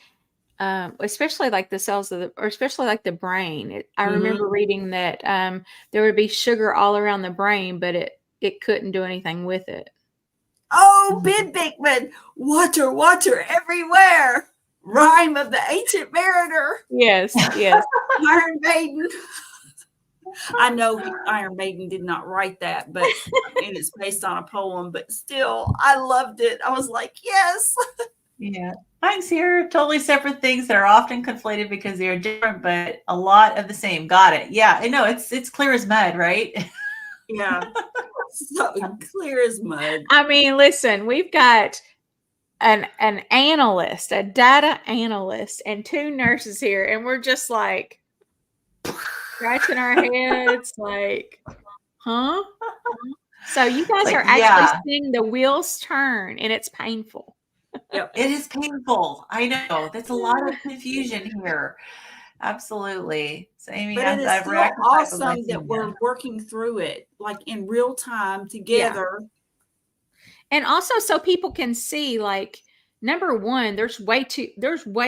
especially like the cells or especially like the brain. I remember reading that there would be sugar all around the brain, but it couldn't do anything with it. Oh, Ben Bickman, water, water everywhere. Rhyme of the Ancient Mariner. Yes. Iron Maiden. I know Iron Maiden did not write that, but and it's based on a poem, but still, I loved it. I was like, yes. Yeah. Thanks here. Totally separate things that are often conflated because they are different, but a lot of the same. Got it. Yeah. I know it's clear as mud, right? Yeah. So clear as mud. I mean, listen, we've got an analyst, a data analyst, and two nurses here, and we're just like scratching our heads, like, huh? So you guys are actually seeing the wheels turn, and it's painful. Yep. It is painful. I know. That's a lot of confusion here. Absolutely. So, Amy, but it is still awesome that we're working through it, like in real time together. Yeah. And also so people can see, like, number one, there's way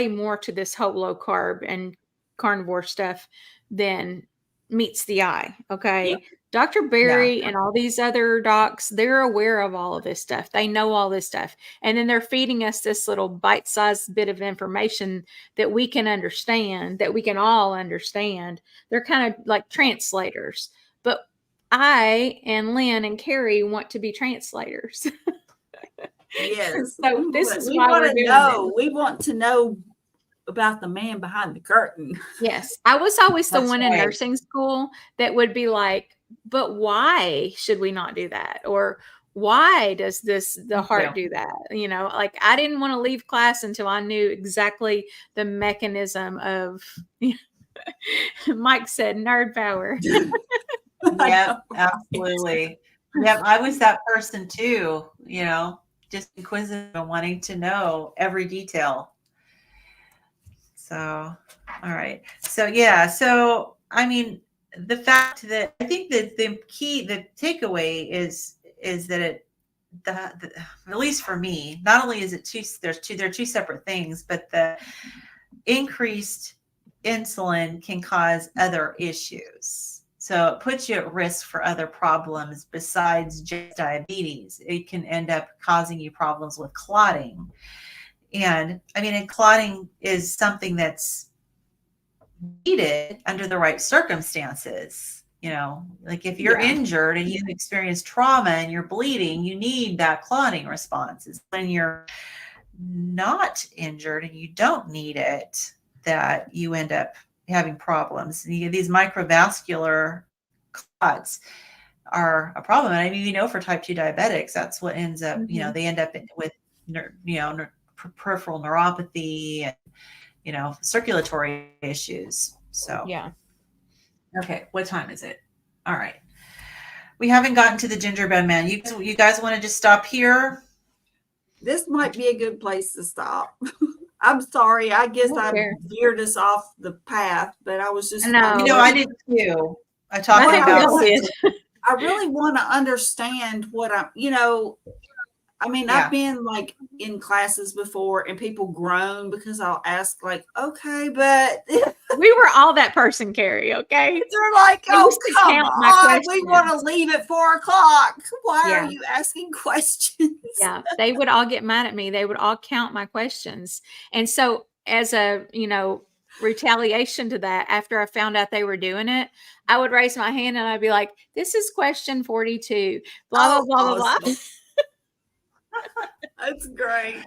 more to this whole low carb and carnivore stuff than meets the eye. Okay. Yeah. Dr. Berry and all these other docs, they're aware of all of this stuff. They know all this stuff. And then they're feeding us this little bite-sized bit of information that we can understand, that we can all understand. They're kind of like translators. But I and Lynn and Carrie want to be translators. Yes. So this is We why want we're to doing know. this. We want to know about the man behind the curtain. Yes. I was always the That's one in right. nursing school that would be like, but why should we not do that? Or why does the heart do that? Like I didn't want to leave class until I knew exactly the mechanism of, Mike said, nerd power. Yep, absolutely. Yep, I was that person too, just inquisitive and wanting to know every detail. So, all right. So, yeah. So, I mean, the fact that I think that the takeaway is that at least for me, not only is it they're two separate things, but the increased insulin can cause other issues. So it puts you at risk for other problems besides just diabetes. It can end up causing you problems with clotting. And I mean, and clotting is something that's needed under the right circumstances. Like if you're injured and you experience trauma and you're bleeding, you need that clotting response. It's when you're not injured and you don't need it that you end up having problems. These microvascular clots are a problem. And I mean, for type 2 diabetics, that's what ends up, they end up with, peripheral neuropathy and, circulatory issues. So, Yeah. Okay. What time is it? All right. We haven't gotten to the gingerbread man. You guys want to just stop here? This might be a good place to stop. I'm sorry. I guess I veered us off the path, but I was just. No, I did too. I talked about. I really want to understand what I've been like in classes before and people groan because I'll ask like, okay, but we were all that person, Carrie. Okay. They're like, oh, come on. We want to leave at 4:00. Why are you asking questions? Yeah. They would all get mad at me. They would all count my questions. And so as a, retaliation to that, after I found out they were doing it, I would raise my hand and I'd be like, this is question 42, blah, blah, blah, blah, blah. That's great.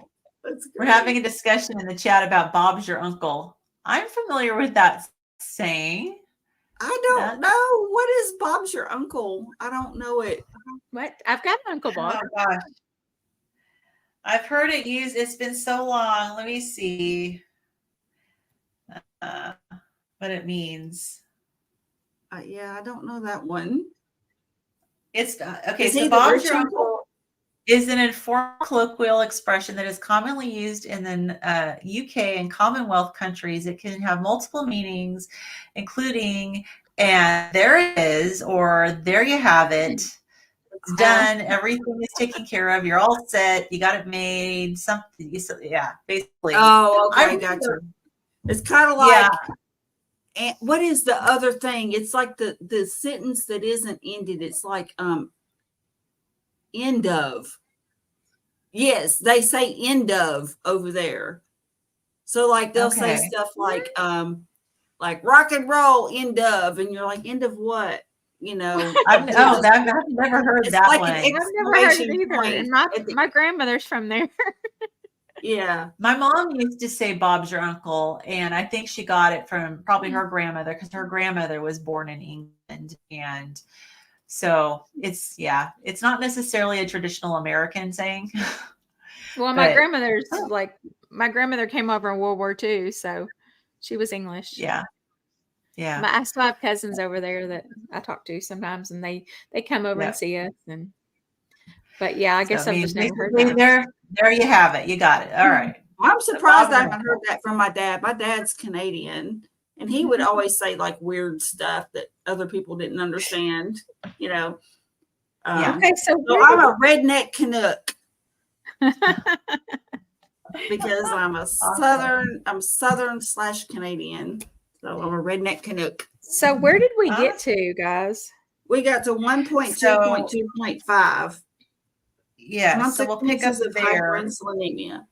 We're having a discussion in the chat about Bob's your uncle. I'm familiar with that saying. I don't know. What is Bob's your uncle? I don't know it. What? I've got an Uncle Bob. Oh, gosh. I've heard it used. It's been so long. Let me see what it means. I don't know that one. It's okay. So Bob's your uncle is an informal colloquial expression that is commonly used in the UK and Commonwealth countries. It can have multiple meanings, including "and there it is" or "there you have it." It's done. Everything is taken care of. You're all set. You got it made. Something. Basically. Oh, okay, gotcha. It's kind of like. And what is the other thing? It's like the sentence that isn't ended. It's like end of. Yes, they say end of over there. So like they'll say stuff like rock and roll end of, and you're like, end of what? I've never heard that like one. I've never heard it either. And my grandmother's from there. Yeah. My mom used to say Bob's your uncle, and I think she got it from probably her grandmother because her grandmother was born in England. And so it's not necessarily a traditional American saying. Well, my grandmother came over in World War II, so she was English. Yeah. Yeah. I still have cousins over there that I talk to sometimes, and they come over and see us. But yeah, I guess I've just never heard that. There you have it. You got it. All right. I'm surprised I haven't heard that from my dad. My dad's Canadian, and he would always say like weird stuff that other people didn't understand. Okay, so I'm a redneck Canuck because I'm Southern/Canadian. So I'm a redneck Canuck. So where did we get to, guys? We got to 1.2.2.5. Yeah, so we'll pick up there. Hyperinsulinemia.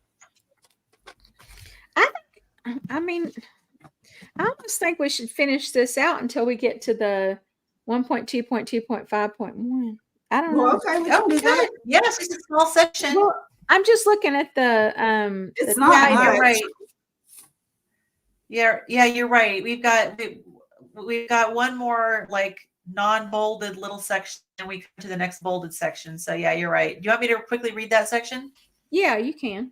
I almost think we should finish this out until we get to the 1.2.2.5.1. I don't know. Okay, we can do that. Yes, it's a small section. Well, I'm just looking at the It's the not Yeah, much. you're right. Yeah, you're right. We've got one more like non-bolded little section, and we come to the next bolded section. So yeah, you're right. Do you want me to quickly read that section? Yeah, you can.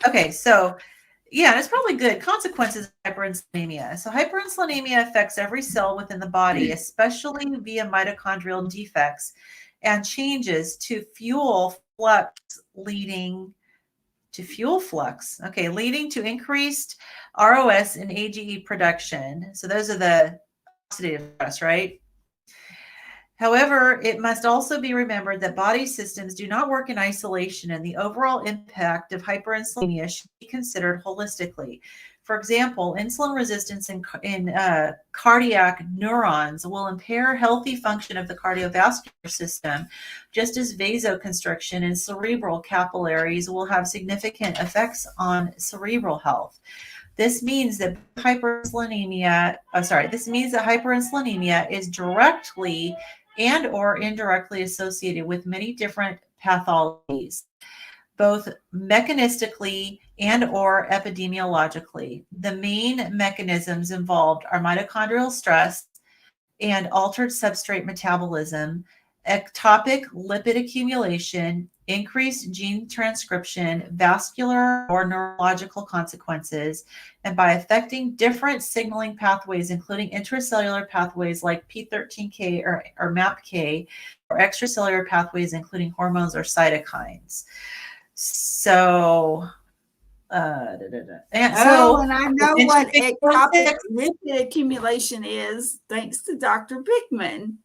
Okay, so yeah, and it's probably good. Consequences of hyperinsulinemia. So hyperinsulinemia affects every cell within the body, especially via mitochondrial defects and changes to fuel flux, okay, leading to increased ROS and AGE production. So those are the oxidative stress, right? However, it must also be remembered that body systems do not work in isolation, and the overall impact of hyperinsulinemia should be considered holistically. For example, insulin resistance in cardiac neurons will impair healthy function of the cardiovascular system, just as vasoconstriction in cerebral capillaries will have significant effects on cerebral health. This means that hyperinsulinemia is directly and or indirectly associated with many different pathologies, both mechanistically and or epidemiologically. The main mechanisms involved are mitochondrial stress and altered substrate metabolism, ectopic lipid accumulation, increased gene transcription, vascular or neurological consequences, and by affecting different signaling pathways, including intracellular pathways like P13K or MAPK, or extracellular pathways, including hormones or cytokines. So, and so, And I know what ectopic lipid accumulation is, thanks to Dr. Bickman.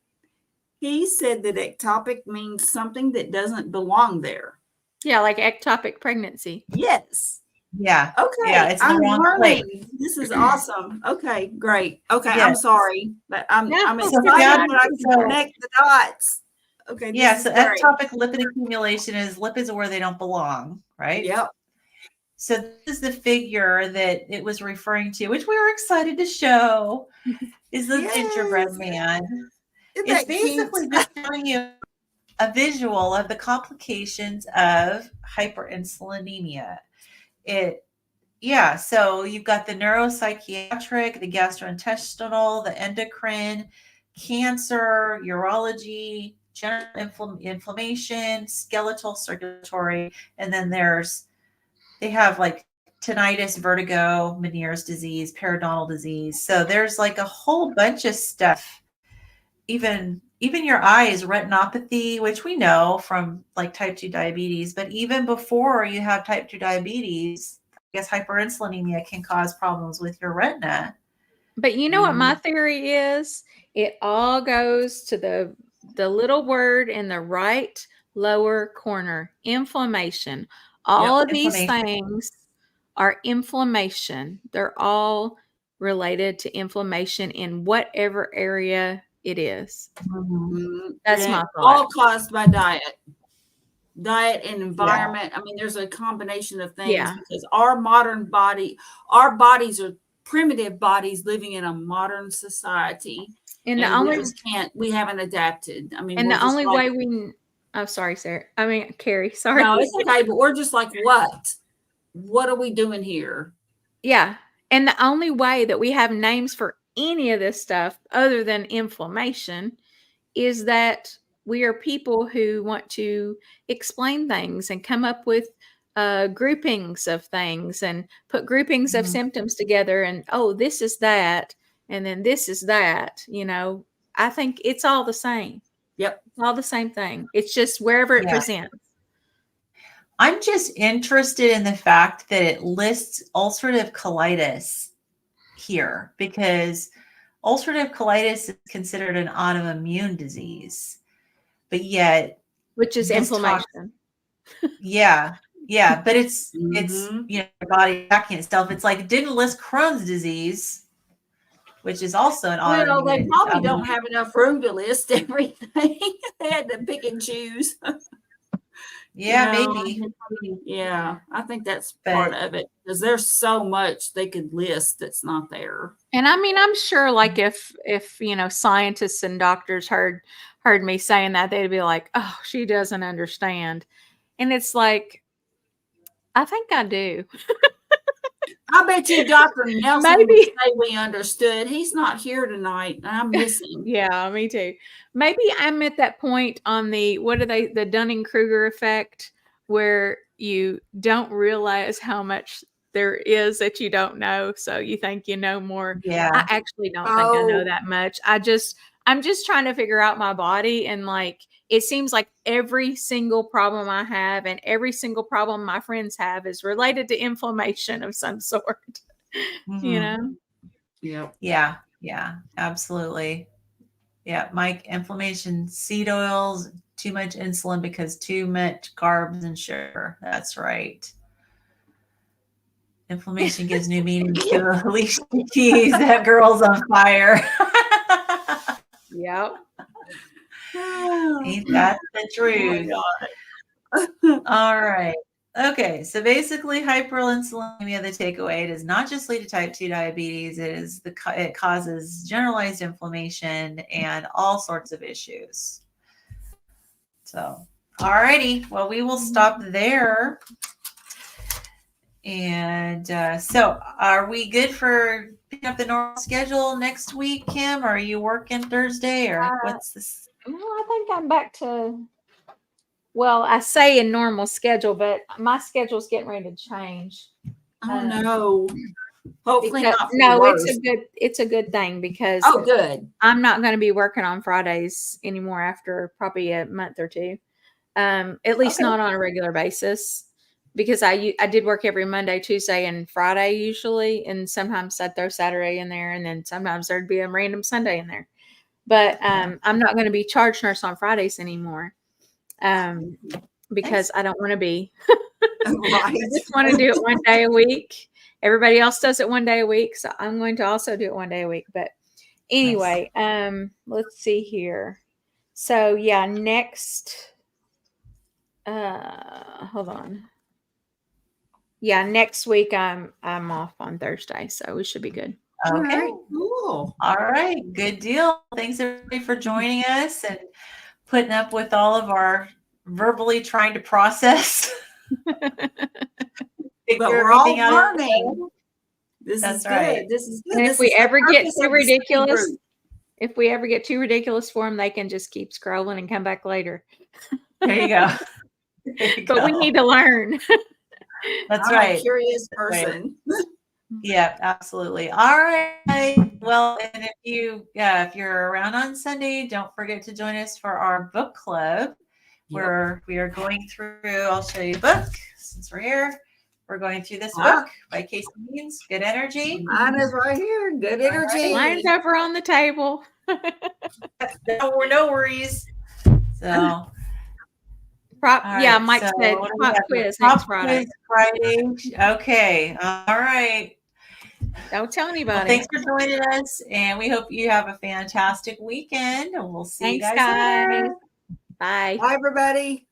He said that ectopic means something that doesn't belong there. Yeah, like ectopic pregnancy. Yes. Yeah. Okay. Yeah, it's I'm learning. learning. This is awesome. Okay, great. Okay, yes. I'm sorry, but I'm excited So that I can connect the dots. Okay. Yeah. So ectopic lipid accumulation is lipids are where they don't belong, right? Yep. So this is the figure that it was referring to, which we were excited to show, is the gingerbread man. It's basically just showing you a visual of the complications of hyperinsulinemia. So you've got the neuropsychiatric, the gastrointestinal, the endocrine, cancer, urology, general inflammation, skeletal, circulatory, and then they have like tinnitus, vertigo, Meniere's disease, periodontal disease. So there's like a whole bunch of stuff. Even your eyes, retinopathy, which we know from like type 2 diabetes, but even before you have type 2 diabetes, I guess hyperinsulinemia can cause problems with your retina. But you know what my theory is? It all goes to the little word in the right lower corner, inflammation. All of these things are inflammation. They're all related to inflammation in whatever area it is. That's my thought. All caused by diet and environment. I mean, there's a combination of things because our bodies are primitive bodies living in a modern society. And we haven't adapted. I mean, and the only way sorry, Sarah. I mean, Carrie, sorry. No, it's okay, but we're just like, what are we doing here? Yeah. And the only way that we have names for any of this stuff other than inflammation is that we are people who want to explain things and come up with groupings of things and put groupings of symptoms together. And, this is that. And then this is that. I think it's all the same. Yep. It's all the same thing. It's just wherever it presents. I'm just interested in the fact that it lists ulcerative colitis here because ulcerative colitis is considered an autoimmune disease, but yet, which is inflammation. But it's your body attacking itself. It's like it didn't list Crohn's disease, which is also an autoimmune. Well, they probably don't have enough room to list everything. They had to pick and choose. Maybe. Yeah, I think that's part of it because there's so much they could list that's not there. And I mean, I'm sure like if scientists and doctors heard me saying that, they'd be like, "Oh, she doesn't understand." And it's like, I think I do. I bet you Dr. Nelson would Maybe. say we understood. He's not here tonight. I miss him. Yeah, me too. Maybe I'm at that point on the the Dunning-Kruger effect, where you don't realize how much there is that you don't know, so you think you know more. Yeah. I actually don't think I know Oh. that much. I'm just trying to figure out my body, and like it seems like every single problem I have and every single problem my friends have is related to inflammation of some sort. You know? Yep. Yeah, absolutely. Yeah, Mike, inflammation, seed oils, too much insulin because too much carbs and sugar. That's right. Inflammation gives new meaning to Alicia Keys. That girl's on fire. Yep. Ain't that the truth? All right. Okay, so basically hyperinsulinemia, the takeaway, does not just lead to type 2 diabetes. It causes generalized inflammation and all sorts of issues. So, all righty. Well, we will stop there. And so are we good for picking up the normal schedule next week, Kim? Or are you working Thursday or what's this? No, I think I'm back to, well, I say a normal schedule, but my schedule's getting ready to change. Oh no. Hopefully Because, not for no, worse. it's a good thing because Oh, good. I'm not going to be working on Fridays anymore after probably a month or two. At least Okay. not on a regular basis, because I did work every Monday, Tuesday, and Friday usually, and sometimes I'd throw Saturday in there, and then sometimes there'd be a random Sunday in there. But I'm not going to be charge nurse on Fridays anymore, because I don't want to be. Right. I just want to do it one day a week. Everybody else does it one day a week, so I'm going to also do it one day a week. But anyway, let's see here. So yeah, next. Hold on. Yeah, next week I'm off on Thursday, so we should be good. Okay. All right, cool. All right. Good deal. Thanks everybody for joining us and putting up with all of our verbally trying to process. But we're all learning. This is good. This is good. And This if we is the ever get purpose too of the study ridiculous, group. if we ever get too ridiculous for them, they can just keep scrolling and come back later. There you go. But we need to learn. That's I'm right. a curious person. Yeah, absolutely. All right. Well, and if you're around on Sunday, don't forget to join us for our book club, where we are going through. I'll show you a book since we're here. We're going through this book by Casey Means, Good Energy. Mine is right here. Good energy. Mine's over on the table. No worries. So. Yeah, Mike said pop quiz next Friday. Okay. All right. Don't tell anybody. Well, thanks for joining us, and we hope you have a fantastic weekend. And we'll see you guys later. Bye. Bye, everybody.